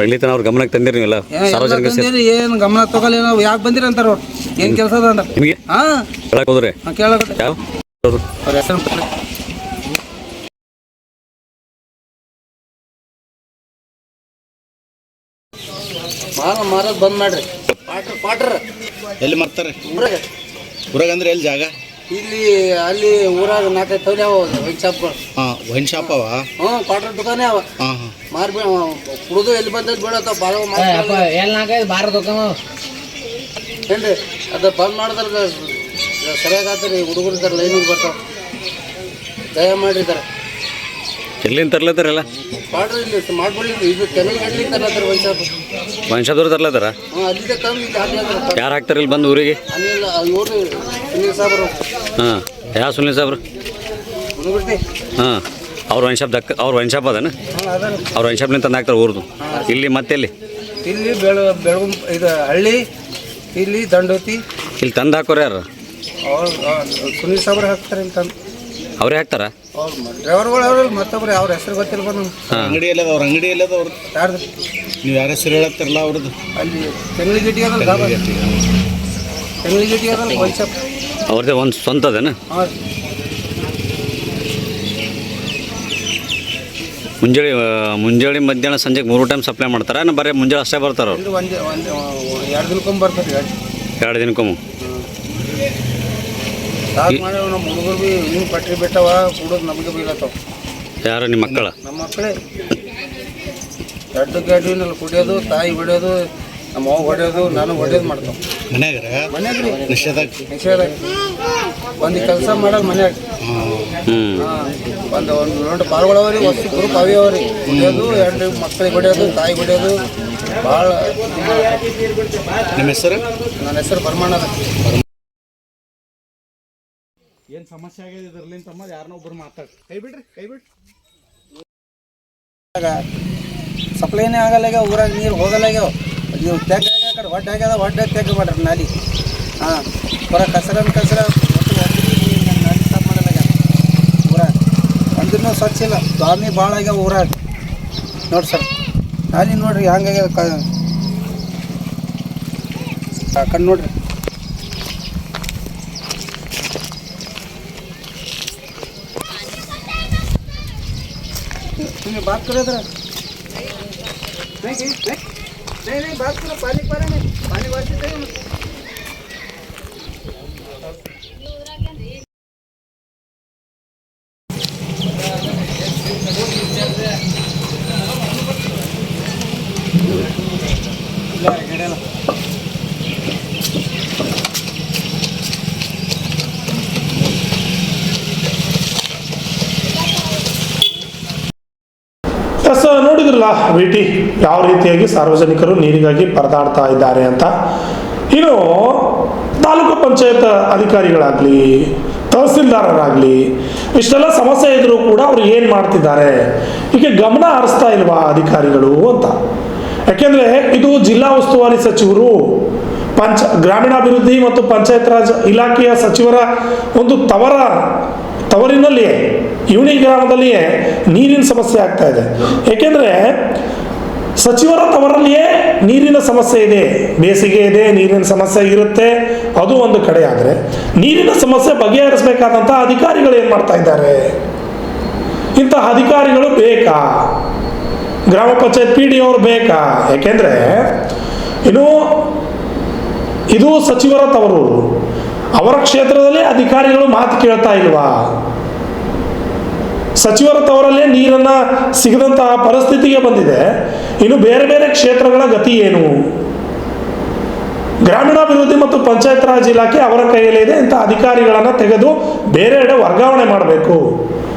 ಇಲ್ಲಿ ತನಕ ಅವ್ರ ಗಮನಕ್ಕೆ ತಂದಿರಿ ನೀವೆಲ್ಲ ಸಾರ್ವಜನಿಕ ಏನು ಗಮನ ತಗೊಳ್ಳಿ. ನಾವು ಯಾಕೆ ಬಂದಿರಿ ಅಂತಾರೆ ಅವ್ರು. ಏನು ಕೆಲಸ ಅದ ಅಂದ್ರೆ ನಿಮಗೆ ಹಾಂ ಕೇಳಕ್ಕೆ ಹೋದ್ರೆ ಕೇಳಕ್ಕೆ ಯಾವ ಅವ್ರ ಹೆಸರು ಮಾರೋದು ಬಂದ್ ಮಾಡ್ರಿ. ಪಾಟ್ರ ಎಲ್ಲಿ ಮಾರ್ತಾರೆ? ಊರಾಗ ಅಂದ್ರೆ ಎಲ್ಲಿ ಜಾಗ? ಇಲ್ಲಿ ಅಲ್ಲಿ ಊರಾಗ 4-5 ತವಲಿ ಅವ ವೈನ್ ಶಾಪ್ಗಳು. ಹಾಂ ವೈನ್ ಶಾಪ್ ಅವ? ಹ್ಞೂ ಕ್ವಾರ್ಟರ್ ದುಕಾನೇ ಅವ. ಹಾಂ ಹಾಂ ಮಾರ್ಬಿ ಕುಡಿದು ಎಲ್ಲಿ ಬಂದದ್ದು ಬೀಳತ್ತಾವ ಭಾಳ ಬಾರ ದುಕಾನ ಏನ್ರಿ. ಅದು ಬಂದ್ ಮಾಡಿದ್ರೆ ಸರಿಯಾಗಿ ಆತ್ರಿ. ಹುಡುಗರು ಇದ್ದಾರೆ ಲೈನಿಗೆ ಬರ್ತಾವ. ದಯ ಮಾಡಿರ್ತಾರೆ ಎಲ್ಲಿಂದ ತರ್ಲತ್ತಾರಲ್ಲ ಮಾಡ್ರಿ ಇಲ್ಲಿ ಮಾಡ್ಬಿಡಿ ಇದು ಕೆನಲ್ ಗಡ್ಲಿ ತರತ್ತಾರ ಒಂದು ಶಾಪ್ ಮನುಷ್ಯದವ್ರು ತರ್ಲತ್ತಾರ ಅಲ್ಲಿದೆ ತಂದು ಇಲ್ಲಿ ಅಲ್ಲಿ ಅದ್ರ ಯಾರು ಹಾಕ್ತಾರೆ ಇಲ್ಲಿ ಬಂದು ಊರಿಗೆ? ಅಲ್ಲಿಲ್ಲ ಇವ್ರು ಸುನೀಲ್ ಸಾಬ್ರು ಹಾಂ, ಯಾವ ಸುನಿಲ್ ಸಾಬ್ರು? ಮುಗಿಬಿಡ್ತಿ ಹಾಂ, ಅವ್ರ ವೈನ್ ಶಾಪ್ ಅವ್ರ ವೈನ್ ಶಾಪ್ ಅದನ? ಹಾಂ ಅದ ಅವ್ರ ವೈನ್ ಶಾಪ್ನಿಂದ ತಂದು ಹಾಕ್ತಾರೆ ಊರ್ದು. ಇಲ್ಲಿ ಮತ್ತೆ ಇಲ್ಲಿ ಬೆಳಗುಂ ಇದು ಹಳ್ಳಿ ಇಲ್ಲಿ ದಂಡೋತಿ ಇಲ್ಲಿ ತಂದು ಹಾಕೋರು ಯಾರು? ಅವ್ರು ಸುನೀಲ್ ಸಾಬ್ರು ಹಾಕ್ತಾರೆ ಇಲ್ಲಿ ತಂದು ಅವರೇ ಹಾಕ್ತಾರಾ? ಅವ್ರು ಡ್ರೈವರ್ಗಳು ಅವ್ರಲ್ಲ ಮತ್ತೊಬ್ರು ಅವ್ರ ಹೆಸರು ಗೊತ್ತಿಲ್ಲ ಬಂದು ಅಂಗಡಿ ಎಲ್ಲದ ಅವ್ರ ಅಂಗಡಿ ಎಲ್ಲದ ಅವ್ರು ಯಾರ್ದು ನೀವು ಯಾರ ಹೆಸರು ಹೇಳತ್ತಾರಲ್ಲ ಅವ್ರದ್ದು ಅಲ್ಲಿ ತೆಂಗ್ಳಿಗಿಟ್ಟಿ ಅದಲ್ಲ ಗಾಬಾ ತೆಂಗ್ಳಿಗಿಟ್ಟಿ ಅದಲ್ಲ ಒಂದು ಶಾಪ್ ಅವ್ರದ್ದೇ ಒಂದು ಸ್ವಂತ ಅದೇನ? ಹಾಂ ಮುಂಜಾನೆ ಮಧ್ಯಾಹ್ನ ಸಂಜೆಗೆ 3 ಟೈಮ್ ಸಪ್ಲೈ ಮಾಡ್ತಾರೆ? ಬರೀ ಮುಂಜಾನೆ ಅಷ್ಟೇ ಬರ್ತಾರೆ ಅವ್ರು? ಇದು ಒಂದು 2 ದಿನಕ್ಕೊಮ್ಮೆ ಬರ್ತಾರೆ ಗಾಡಿ 2 ದಿನಕ್ಕೊಮ್ಮೆ. ಸಾಕು ಮಾಡಿ ನಮ್ಮ ಹುಡುಗರು ಭೀ ಹಿಂಗೆ ಪಟ್ರಿ ಬಿಟ್ಟವ ಕುಡೋದು ನಮಗೆ ಬೀಳತ್ತವ. ಯಾರು ನಿಮ್ಮ ಮಕ್ಕಳ? ನಮ್ಮ ಮಕ್ಕಳೇ ಎರಡು ಗಾಡಿನಲ್ಲಿ ಕುಡಿಯೋದು, ತಾಯಿ ಹೊಡೆಯೋದು, ನಮ್ಮ ಅವ್ವ ಹೊಡೆಯೋದು, ನಾನು ಹೊಡೆಯೋದು ಮಾಡ್ತಾವೆ ಮನ್ಯಾಗ ಮನ್ಯಾಗ ರೀ ನಿಷೇಧ ಒಂದು ಕೆಲಸ ಮಾಡೋದು ಮನ್ಯಾಗ. ಹ್ಞೂ, ಒಂದು 2 ಪಾಲ್ಗಳವ್ರಿ, ಹೊಸ ಗ್ರೂಪ್ ಅವಿಯವ್ರಿ ಹೊಡೆಯೋದು, 2 ಮಕ್ಕಳಿಗೆ ಹೊಡೆಯೋದು, ತಾಯಿ ಹೊಡೆಯೋದು ಭಾಳ. ನಿಮ್ಮ ಹೆಸರು? ನನ್ನ ಹೆಸರು ಬರ್ಮಣ್ಣ. ಏನು ಸಮಸ್ಯೆ ಆಗಿದೆ ಇದ್ರಲ್ಲಿಂದ ತಮ್ಮ ಯಾರನ್ನೋ ಒಬ್ಬರು ಮಾತಾಡಿ ಕೈ ಬಿಡ್ರಿ ಸಪ್ಲೈನೇ ಆಗಲ್ಲ ಈಗ ಊರಾಗ, ನೀರು ಹೋಗಲ್ಲ ಆಗ್ಯಾವ. ನೀವು ತೆಗ್ ಆ ಕಡೆ ಒಡ್ಡೆ ಆಗ್ಯದ, ಒಡ್ಡೆ ತೆಗ್ ಮಾಡ್ರಿ ನಾಲಿ. ಹಾಂ, ಹೊರ ಕಸರ ಒಟ್ಟು ನಾಲಿ ಸ್ಟಾಪ್ ಮಾಡಲ್ಲ ಆಗ್ಯಾವ ಊರಾಗ. ಒಂದಿನೂ ಸ್ವಚ್ಛ ಇಲ್ಲ, ದಾಮಿ ಭಾಳ ಆಗ್ಯಾವ ಊರಾಗ. ನೋಡಿ ಸರ್ ನಾಲಿ ನೋಡ್ರಿ ಹಂಗಾಗ್ಯಾವ ಕಣ್ಣು ನೋಡ್ರಿ. तुम्हें बात करो जरा। नहीं बात करो, पानी पा रहे हैं, पानी वास्ते चाहिए ना। ನೋಡಿದ್ರಲ್ಲ ವಿಟಿ ಯಾವ ರೀತಿಯಾಗಿ ಸಾರ್ವಜನಿಕರು ನೀರಿಗಾಗಿ ಪರದಾಡ್ತಾ ಇದ್ದಾರೆ ಅಂತ. ಇನ್ನು ತಾಲೂಕು ಪಂಚಾಯತ್ ಅಧಿಕಾರಿಗಳಾಗಲಿ, ತಹಸೀಲ್ದಾರರಾಗಲಿ, ಇಷ್ಟೆಲ್ಲ ಸಮಸ್ಯೆ ಇದ್ರೂ ಕೂಡ ಅವ್ರು ಏನು ಮಾಡ್ತಿದ್ದಾರೆ, ಹೀಗೆ ಗಮನ ಹರಿಸ್ತಾ ಇಲ್ವಾ ಅಧಿಕಾರಿಗಳು ಅಂತ. ಯಾಕೆಂದರೆ ಇದು ಜಿಲ್ಲಾ ಉಸ್ತುವಾರಿ ಸಚಿವರು, ಗ್ರಾಮೀಣಾಭಿವೃದ್ಧಿ ಮತ್ತು ಪಂಚಾಯತ್ ರಾಜ್ ಇಲಾಖೆಯ ಸಚಿವರ ಒಂದು ತವರಿನಲ್ಲಿಯೇ ಇವನಿ ಗ್ರಾಮದಲ್ಲಿಯೇ ನೀರಿನ ಸಮಸ್ಯೆ ಆಗ್ತಾ ಇದೆ. ಏಕೆಂದರೆ ಸಚಿವರ ತವರಲ್ಲಿಯೇ ನೀರಿನ ಸಮಸ್ಯೆ ಇದೆ, ಬೇಸಿಗೆ ಇದೆ, ನೀರಿನ ಸಮಸ್ಯೆ ಇರುತ್ತೆ, ಅದು ಒಂದು ಕಡೆ. ಆದರೆ ನೀರಿನ ಸಮಸ್ಯೆ ಬಗೆಹರಿಸಬೇಕಾದಂಥ ಅಧಿಕಾರಿಗಳು ಏನು ಮಾಡ್ತಾ ಇದ್ದಾರೆ? ಇಂತಹ ಅಧಿಕಾರಿಗಳು ಬೇಕಾ? ಗ್ರಾಮ ಪಂಚಾಯತ್ PD ಅವರು ಬೇಕಾ? ಯಾಕೆಂದರೆ ಇದು ಸಚಿವರ ತವರು, ಅವರ ಕ್ಷೇತ್ರದಲ್ಲಿ ಅಧಿಕಾರಿಗಳು ಮಾತು ಕೇಳ್ತಾ ಇಲ್ವಾ? ಸಚಿವರ ತವರಲ್ಲೇ ನೀರನ್ನು ಸಿಗದಂತಹ ಪರಿಸ್ಥಿತಿಗೆ ಬಂದಿದೆ. ಇನ್ನು ಬೇರೆ ಬೇರೆ ಕ್ಷೇತ್ರಗಳ ಗತಿ ಏನು? ಗ್ರಾಮೀಣಾಭಿವೃದ್ಧಿ ಮತ್ತು ಪಂಚಾಯತ್ ರಾಜ್ ಇಲಾಖೆ ಅವರ ಕೈಯಲ್ಲಿದೆ. ಇಂಥ ಅಧಿಕಾರಿಗಳನ್ನು ತೆಗೆದು ಬೇರೆಡೆ ವರ್ಗಾವಣೆ ಮಾಡಬೇಕು,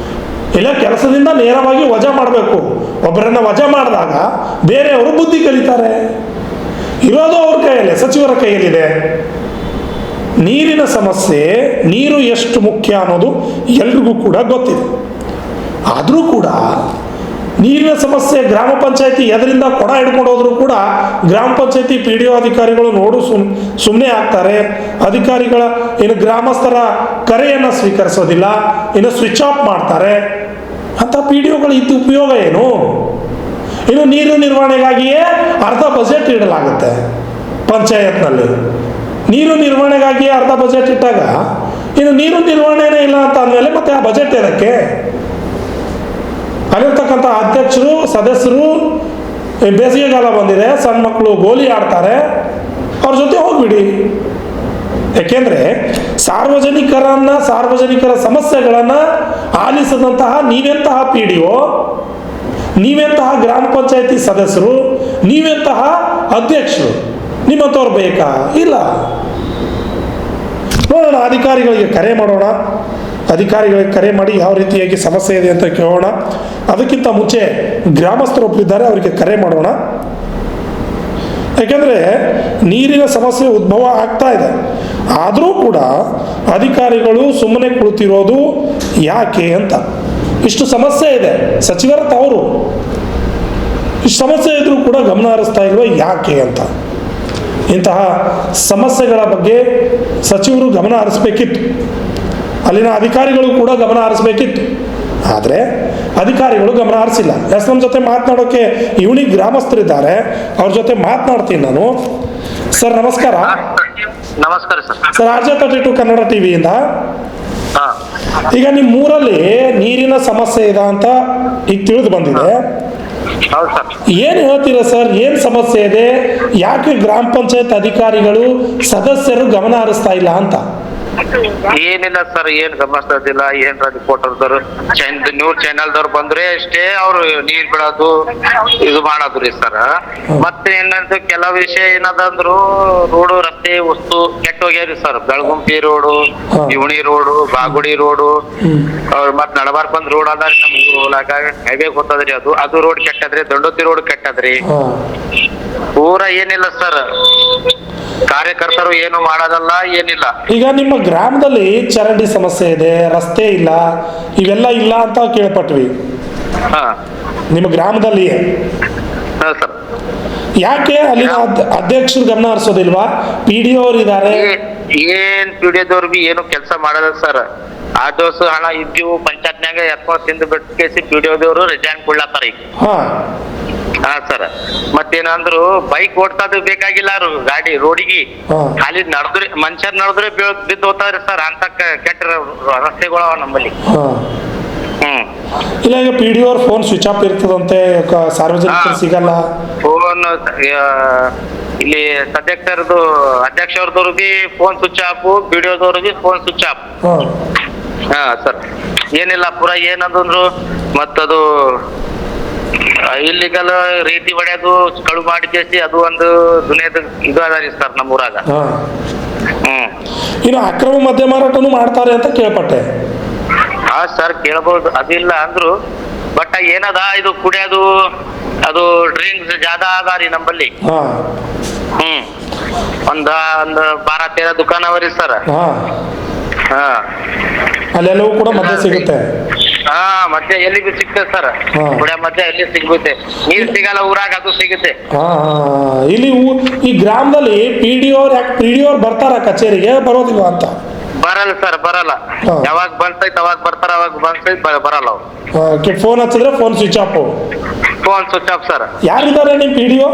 ಇಲ್ಲ ಕೆಲಸದಿಂದ ನೇರವಾಗಿ ವಜಾ ಮಾಡಬೇಕು. ಒಬ್ಬರನ್ನ ವಜಾ ಮಾಡಿದಾಗ ಬೇರೆಯವರು ಬುದ್ಧಿ ಕಲಿತಾರೆ. ಇರೋದು ಅವ್ರ ಕೈಯಲ್ಲೇ, ಸಚಿವರ ಕೈಯಲ್ಲಿದೆ. ನೀರಿನ ಸಮಸ್ಯೆ, ನೀರು ಎಷ್ಟು ಮುಖ್ಯ ಅನ್ನೋದು ಎಲ್ರಿಗೂ ಕೂಡ ಗೊತ್ತಿದೆ. ಆದರೂ ಕೂಡ ನೀರಿನ ಸಮಸ್ಯೆ ಗ್ರಾಮ ಪಂಚಾಯತಿ ಎದರಿಂದ ಕೊಡ ಹಿಡ್ಕೊಂಡು ಹೋದರೂ ಕೂಡ ಗ್ರಾಮ ಪಂಚಾಯತಿ PDO ಅಧಿಕಾರಿಗಳು ಸುಮ್ಮನೆ ಆಗ್ತಾರೆ. ಅಧಿಕಾರಿಗಳ ಗ್ರಾಮಸ್ಥರ ಕರೆಯನ್ನು ಸ್ವೀಕರಿಸೋದಿಲ್ಲ, ಸ್ವಿಚ್ ಆಫ್ ಮಾಡ್ತಾರೆ. ಅಂಥ PDOಗಳು ಇದ್ದು ಉಪಯೋಗ ಏನು? ನೀರು ನಿರ್ವಹಣೆಗಾಗಿಯೇ ಅರ್ಧ ಬಜೆಟ್ ಇಡಲಾಗುತ್ತೆ ಪಂಚಾಯತ್ನಲ್ಲಿ. ನೀರು ನಿರ್ವಹಣೆಗಾಗಿ ಅರ್ಧ ಬಜೆಟ್ ಇಟ್ಟಾಗ ನೀರು ನಿರ್ವಹಣೆನೇ ಇಲ್ಲ ಅಂತ ಅಂದಮೇಲೆ ಮತ್ತೆ ಆ ಬಜೆಟ್ ಏನಕ್ಕೆ? ಅಲ್ಲಿರ್ತಕ್ಕಂಥ ಅಧ್ಯಕ್ಷರು, ಸದಸ್ಯರು, ಬೇಸಿಗೆಗಾಲ ಬಂದಿದೆ, ಸಣ್ಣ ಮಕ್ಕಳು ಗೋಲಿ ಆಡ್ತಾರೆ, ಅವ್ರ ಜೊತೆ ಹೋಗ್ಬಿಡಿ. ಯಾಕೆಂದರೆ ಸಾರ್ವಜನಿಕರ ಸಮಸ್ಯೆಗಳನ್ನು ಆಲಿಸದಂತಹ ನೀವೆಂತಹ PDO, ನೀವೆಂತಹ ಗ್ರಾಮ ಪಂಚಾಯತಿ ಸದಸ್ಯರು, ನೀವೆಂತಹ ಅಧ್ಯಕ್ಷರು, ನಿಮ್ಮಂಥವ್ರು ಬೇಕಾ? ಇಲ್ಲ. ನೋಡೋಣ, ಅಧಿಕಾರಿಗಳಿಗೆ ಕರೆ ಮಾಡೋಣ. ಅಧಿಕಾರಿಗಳಿಗೆ ಕರೆ ಮಾಡಿ ಯಾವ ರೀತಿಯಾಗಿ ಸಮಸ್ಯೆ ಇದೆ ಅಂತ ಕೇಳೋಣ. ಅದಕ್ಕಿಂತ ಮುಂಚೆ ಗ್ರಾಮಸ್ಥರೊಬ್ಬರು ಇದ್ದಾರೆ, ಅವರಿಗೆ ಕರೆ ಮಾಡೋಣ. ಯಾಕೆಂದರೆ ನೀರಿನ ಸಮಸ್ಯೆ ಉದ್ಭವ ಆಗ್ತಾ ಇದೆ, ಆದರೂ ಕೂಡ ಅಧಿಕಾರಿಗಳು ಸುಮ್ಮನೆ ಕುಳಿತಿರೋದು ಯಾಕೆ ಅಂತ. ಇಷ್ಟು ಸಮಸ್ಯೆ ಇದೆ, ಸಚಿವರ ತಾವರು ಇಷ್ಟು ಸಮಸ್ಯೆ ಇದ್ರೂ ಕೂಡ ಗಮನ ಹರಿಸ್ತಾ ಇಲ್ವ ಯಾಕೆ ಅಂತ. ಇಂತಹ ಸಮಸ್ಯೆಗಳ ಬಗ್ಗೆ ಸಚಿವರು ಗಮನ ಹರಿಸ್ಬೇಕಿತ್ತು, ಅಲ್ಲಿನ ಅಧಿಕಾರಿಗಳು ಕೂಡ ಗಮನ ಹರಿಸ್ಬೇಕಿತ್ತು. ಆದರೆ ಅಧಿಕಾರಿಗಳು ಗಮನ ಹರಿಸಿಲ್ಲ. ನಮ್ಮ ಜೊತೆ ಮಾತನಾಡೋಕ್ಕೆ ಇವನಿ ಗ್ರಾಮಸ್ಥರಿದ್ದಾರೆ, ಅವ್ರ ಜೊತೆ ಮಾತನಾಡ್ತೀನಿ ನಾನು. ಸರ್ ನಮಸ್ಕಾರ. ನಮಸ್ಕಾರ ಸರ್. Sir RJ32 Kannada ಟಿವಿಯಿಂದ. ಈಗ ನಿಮ್ಮ ಊರಲ್ಲಿ ನೀರಿನ ಸಮಸ್ಯೆ ಇದೆ ಅಂತ ಈಗ ತಿಳಿದು ಬಂದಿದೆ. ಹೌದು ಸರ್. ಏನು ಹೇಳ್ತೀರಾ ಸರ್, ಏನು ಸಮಸ್ಯೆ ಇದೆ, ಯಾಕೆ ಗ್ರಾಮ ಪಂಚಾಯತ್ ಅಧಿಕಾರಿಗಳು ಸದಸ್ಯರು ಗಮನ ಹರಿಸ್ತಾ ಇಲ್ಲ ಅಂತ? ಏನಿಲ್ಲ ಸರ್, ಏನ್ ಗಮನಿಸೋದಿಲ್ಲ. ಏನ್ ರಿಪೋರ್ಟರ್ದವ್ರು ನ್ಯೂಸ್ ಚಾನೆಲ್ದವ್ರು ಬಂದ್ರೆ ಅಷ್ಟೇ ಅವ್ರು ನೀರ್ ಬಿಡೋದು ಇದು ಮಾಡೋದ್ರಿ ಸರ್. ಮತ್ತೆ ಏನಂತ ಕೆಲವು ವಿಷಯ ಏನದಂದ್ರು ರೋಡು ರಸ್ತೆ ವಸ್ತು ಕೆಟ್ಟ ಹೋಗ್ಯಾವ್ರಿ ಸರ್. ಬೆಳಗುಂಪಿ ರೋಡು, ಇವಣಿ ರೋಡು, ಬಾಗುಡಿ ರೋಡು, ಮತ್ ನಡಬಾರ್ಕೊಂದ್ ರೋಡ್ ಅದ ನಮ್ ಊರು ಹೋಲಾಕ ಹೈವೇ ಗೊತ್ತದ್ರಿ. ಅದು ರೋಡ್ ಕೆಟ್ಟದ್ರಿ. ದಂಡೋತಿ ರೋಡ್ ಕೆಟ್ಟದ್ರಿ. ಪೂರ ಏನಿಲ್ಲ ಸರ್, ಕಾರ್ಯಕರ್ತರು ಏನು ಮಾಡೋದಲ್ಲ, ಏನಿಲ್ಲ. ಈಗ ನಿಮ್ಮ ಗ್ರಾಮದಲ್ಲಿ ಚರಂಡಿ ಸಮಸ್ಯೆ ಇದೆ, ರಸ್ತೆ ಇಲ್ಲ, ಇವೆಲ್ಲ ಇಲ್ಲ ಅಂತ ಕೇಳ್ಪಟ್ವಿ. ನಿಮ್ಮ ಗ್ರಾಮದಲ್ಲಿ ಸರ್ ಯಾಕೆ ಅಲ್ಲಿನ ಅಧ್ಯಕ್ಷರು ಗಮನ ಹರಿಸೋದಿಲ್ವಾ? PDO ಅವರು ಇದ್ದಾರೆ. ಏನ್ ಪಿಡಿಯೋದವ್ರು ಬಿ ಏನು ಕೆಲಸ ಮಾಡಲ್ಲ ಸರ್. ಆ ದೋಸು ಹಣ ಇದ್ದೀವು ಪಂಚಾಯತ್ನಾಗ ಎತ್ಕೊಂಡ್ ತಿಂದು ಬಿಟ್ಟು ಕೇಸಿ ಪಿಡಿಯೋದವ್ರು ರಿಜೈನ್ ಕೊಡ್ಲತ್ತಾರ ಈಗ. ಹಾ ಸರ್. ಮತ್ತೇನಂದ್ರು ಬೈಕ್ ಓಡ್ಸೋದು ಬೇಕಾಗಿಲ್ಲ ಗಾಡಿ ರೋಡಿಗೆ, ಖಾಲಿ ನಡೆದ್ರೆ ಮನುಷ್ಯರ್ ನಡೆದ್ರೆ ಬಿದ್ದು ಹೋಗ್ತಾವ್ರಿ ಸರ್. ಅಂತ ಕೆಟ್ಟ ರಸ್ತೆಗಳ ನಮ್ಮಲ್ಲಿ. ಇಲ್ಲ, ಈಗ PDO ಅವ್ರ ಫೋನ್ ಸ್ವಿಚ್ ಆಫ್ ಇರ್ತದಂತೆ, ಸಾರ್ವಜನಿಕರು ಸಿಗಲ್ಲ ಫೋನ್. ಇಲ್ಲಿ ಅಧ್ಯಕ್ಷರದವ್ರು ಬಿ ಫೋನ್ ಸ್ವಿಚ್ ಆಫ್, ಪಿಡಿಯೋದವ್ರು ಬಿ ಫೋನ್ ಸ್ವಿಚ್ ಆಫ್. ಹಾ ಸರ್. ಏನಿಲ್ಲ ಪೂರ ಏನಂದ್ರು ಮತ್ತದು ಇಲ್ಲಿಗಲ್ ರೀತಿ ಹೊಡೆಯೋದು, ಕಳು ಮಾಡಿ ಕೇಸಿ ಅದು ಒಂದು ದುನಿಯಾದ ಇದು ಅದಾರಿ ಸರ್ ನಮ್ಮ ಊರಾಗ. ಇನ್ನು ಅಕ್ರಮ ಮದ್ಯ ಮಾರಾಟನು ಮಾಡ್ತಾರೆ ಅಂತ ಕೇಳ್ಪಟ್ಟೆ. ಹಾ ಸರ್, ಕೇಳಬಹುದು. ಅದಿಲ್ಲ ಅಂದ್ರು ಬಟ್ ಏನದ ಇದು ಕುಡಿಯೋದು, ಅದು ಡ್ರಿಂಕ್ಸ್ ಜಾದಾ ಅದಾರಿ ನಂಬಲ್ಲಿ. ಒಂದ್ 12-13 ದುಕಾನ್ ಅವರಿ ಸರ್. ಅಲ್ಲೆಲ್ಲವೂ ಕೂಡ ಮದ್ಯ ಸಿಗುತ್ತೆ. ಮಧ್ಯ ಎಲ್ಲಿ ಬಿ ಸಿಗ್ತದೆ ಸರ್. ಕುಡಿಯೋ ಮಧ್ಯ ಎಲ್ಲಿ ಸಿಗುತ್ತೆ, ನೀರ್ ಸಿಗಲ್ಲ ಊರಾಗ, ಅದು ಸಿಗುತ್ತೆ. ಇಲ್ಲಿ ಈ ಗ್ರಾಮದಲ್ಲಿ PDO ಅವ್ರು ಬರ್ತಾರ ಕಚೇರಿಗೆ, ಬರೋದಿಲ್ವಾ ಅಂತ? ಬರಲ್ಲ ಸರ್, ಬರಲ್ಲ. ಯಾವಾಗ ಬಂತೈತ್ ಅವಾಗ ಬರ್ತಾರ, ಅವಾಗ ಬಂತೈತ್ ಬರಲ್ಲ ಅವ್ರು. ಫೋನ್ ಹಚ್ಚಿದ್ರೆ phone switch of. Phone switch of sir. ಯಾರಿದ್ದಾರೆ ನಿಮ್ PDO?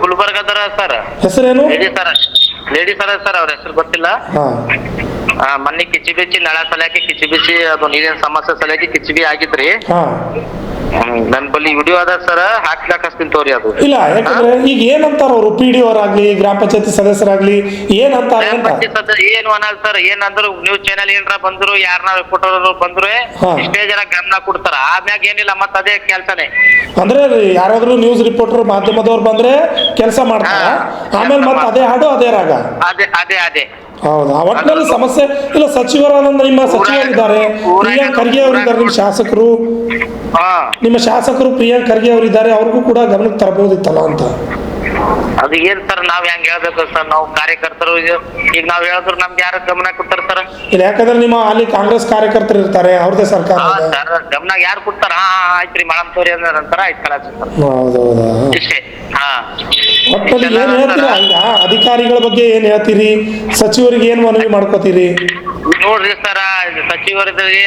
ಗುಲ್ಬರ್ಗ ಅದಾರ ಸರ್. ಹೆಸರೇನು? ಲೇಡಿ ಸರ್ ಅವ್ರ ಹೆಸರು ಗೊತ್ತಿಲ್ಲ. ಮೊನ್ನೆ ಕಿಚಿಬಿಚಿ ನಳ ಸಲಹೆ ಕಿಚಿಬಿಚಿ ಅದು ನೀರಿನ ಸಮಸ್ಯೆ ಸಲಹೆ ಕಿಚಿಬಿ ಆಗಿದ್ರಿ. ನನ್ ಬಲ್ಲಿ ವಿಡಿಯೋ ಅದ ಸರ್, ಹಾಕ್ಲಾಕ್ ಹಚ್ತೀನಿ ತೋರಿ. ಅದು ಇಲ್ಲ, ಯಾಕಂದ್ರೆ ಈಗ ಏನಂತಾರ ಅವರು PDO ಅವರಾಗ್ಲಿ ಗ್ರಾಮ ಪಂಚಾಯತಿ ಸದಸ್ಯರಾಗ್ಲಿ ಏನಂತಾರ? ಏನು ಅನ್ನಲ್ಲ ಸರ್. ಏನಂದ್ರು ನ್ಯೂಸ್ ಚಾನೆಲ್ ಏನ್ರ ಬಂದ್ರು, ಯಾರನ್ನ ರಿಪೋರ್ಟರ್ ಬಂದ್ರು ಇಷ್ಟೇ ಜನ ಗಮನ ಕೊಡ್ತಾರ. ಆಮ್ಯಾಗ ಏನಿಲ್ಲ, ಮತ್ತ ಅದೇ ಕೆಲ್ಸನೇ. ಅಂದ್ರೆ ಯಾರಾದ್ರೂ ನ್ಯೂಸ್ ರಿಪೋರ್ಟರ್ ಮಾಧ್ಯಮದವ್ರು ಬಂದ್ರೆ ಕೆಲಸ ಮಾಡ್ತಾರ, ಆಮೇಲೆ ಮತ್ತೆ ಅದೇ ಹಾಡು ಅದೇ ರಾಗ. ಅದೇ ಹೌದಾ? ಒಟ್ಟಿನಲ್ಲಿ ಸಮಸ್ಯೆ ಇಲ್ಲ. ಸಚಿವರಾದಂದ್ರೆ ನಿಮ್ಮ ಸಚಿವರಿದ್ದಾರೆ, ಪ್ರಿಯಾಂಕ್ ಖರ್ಗೆ ಅವರಿದ್ದಾರೆ, ನಿಮ್ಮ ಶಾಸಕರು, ನಿಮ್ಮ ಶಾಸಕರು ಪ್ರಿಯಾಂಕ್ ಖರ್ಗೆ ಅವರಿದ್ದಾರೆ, ಅವ್ರಿಗೂ ಕೂಡ ಗಮನಕ್ಕೆ ತರಬಹುದಿತ್ತಲ್ಲ ಅಂತ. ಅದು ಏನ್ ಸರ್, ನಾವ್ ಹೆಂಗ್ ಹೇಳ್ಬೇಕು ಸರ್? ನಾವು ಕಾರ್ಯಕರ್ತರು ಈಗ ನಾವ್ ಹೇಳಿದ್ರು ನಮ್ಗೆ ಯಾರು ಗಮನ ಕೊಡ್ತಾರ ಸರ್? ಇಲ್ಲ, ಯಾಕಂದ್ರೆ ನಿಮ್ಮ ಅಲ್ಲಿ ಕಾಂಗ್ರೆಸ್ ಕಾರ್ಯಕರ್ತರು ಇರ್ತಾರೆ, ಅವ್ರದೇ ಸರ್ಕಾರ. ಗಮನ ಯಾರು ಕೊಡ್ತಾರ? ಆಯ್ತ್ರಿ ಮಾಡಮ್ ತೋರಿ ಅಂತಾರ, ಆಯ್ತು ಕಲಾಸ. ಹೌದೌದಾ? ಇಷ್ಟೇ. ಒಟ್ಟಲ್ಲಿ ಏನ್ ಹೇಳ್ತೀರಾ ಈಗ ಅಧಿಕಾರಿಗಳ ಬಗ್ಗೆ? ಏನ್ ಹೇಳ್ತೀರಿ? ಸಚಿವರಿಗೆ ಏನ್ ಮನವಿ ಮಾಡ್ಕೋತೀರಿ? ನೋಡ್ರಿ ಸರ, ಸಚಿವರಿಗೆ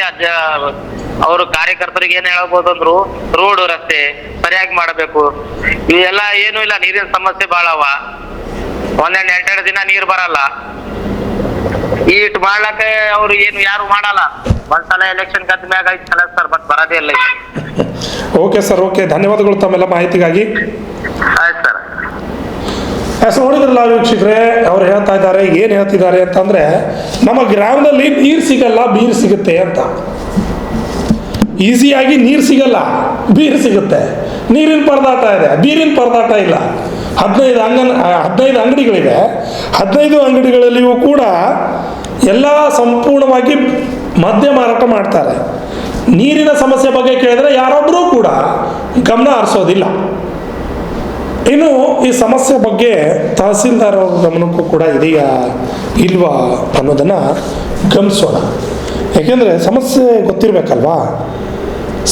ಅವರು ಕಾರ್ಯಕರ್ತರಿಗೆ ಏನ್ ಹೇಳ್ಬೋದು ಅಂದ್ರು, ರೋಡ್ ರಸ್ತೆ ಸರಿಯಾಗಿ ಮಾಡಬೇಕು. ಇವೆಲ್ಲ ಏನು ಇಲ್ಲ, ನೀರಿನ ಸಮಸ್ಯೆ ಬಾಳ ಅವ. ಒಂದೆರಡು 2 ದಿನ ನೀರ್ ಬರಲ್ಲ. ಈಟ್ ಮಾಡ್ಲಕ್ಕ ಅವ್ರು ಏನು ಯಾರು ಮಾಡಲ್ಲ. ಒಂದ್ಸಲ ಎಲೆಕ್ಷನ್ ಗದ್ದ ಮ್ಯಾಗ 5 ಸಲ ಸರ್, ಬಟ್ ಬರೋದೇ ಇಲ್ಲ. ಓಕೆ ಸರ್, ಓಕೆ, ಧನ್ಯವಾದಗಳು ತಮ್ಮೆಲ್ಲ ಮಾಹಿತಿಗಾಗಿ. ಆಯ್ತು ಸರ್. ನೋಡಿದ್ರಲ್ಲ ವೀಕ್ಷಕರೇ, ಅವ್ರು ಹೇಳ್ತಾ ಇದ್ದಾರೆ, ಏನು ಹೇಳ್ತಿದ್ದಾರೆ ಅಂತಂದರೆ, ನಮ್ಮ ಗ್ರಾಮದಲ್ಲಿ ನೀರು ಸಿಗಲ್ಲ, ಬೀರು ಸಿಗುತ್ತೆ ಅಂತ. ಈಸಿಯಾಗಿ ನೀರು ಸಿಗಲ್ಲ, ಬೀರು ಸಿಗುತ್ತೆ. ನೀರಿನ ಪರದಾಟ ಇದೆ, ಬೀರಿನ ಪರದಾಟ ಇಲ್ಲ. 15 ಅಂಗಡಿಗಳಿವೆ. 15 ಅಂಗಡಿಗಳಲ್ಲಿಯೂ ಕೂಡ ಎಲ್ಲ ಸಂಪೂರ್ಣವಾಗಿ ಮದ್ಯ ಮಾರಾಟ ಮಾಡ್ತಾರೆ. ನೀರಿನ ಸಮಸ್ಯೆ ಬಗ್ಗೆ ಕೇಳಿದ್ರೆ ಯಾರೊಬ್ಬರೂ ಕೂಡ ಗಮನ ಹರಿಸೋದಿಲ್ಲ. ಇನ್ನು ಈ ಸಮಸ್ಯೆ ಬಗ್ಗೆ ತಹಸೀಲ್ದಾರ್ ಅವ್ರ ಗಮನಕ್ಕೂ ಕೂಡ ಇದೆಯಾ ಇಲ್ವಾ ಅನ್ನೋದನ್ನು ಗಮನಿಸೋಣ. ಯಾಕೆಂದರೆ ಸಮಸ್ಯೆ ಗೊತ್ತಿರಬೇಕಲ್ವಾ.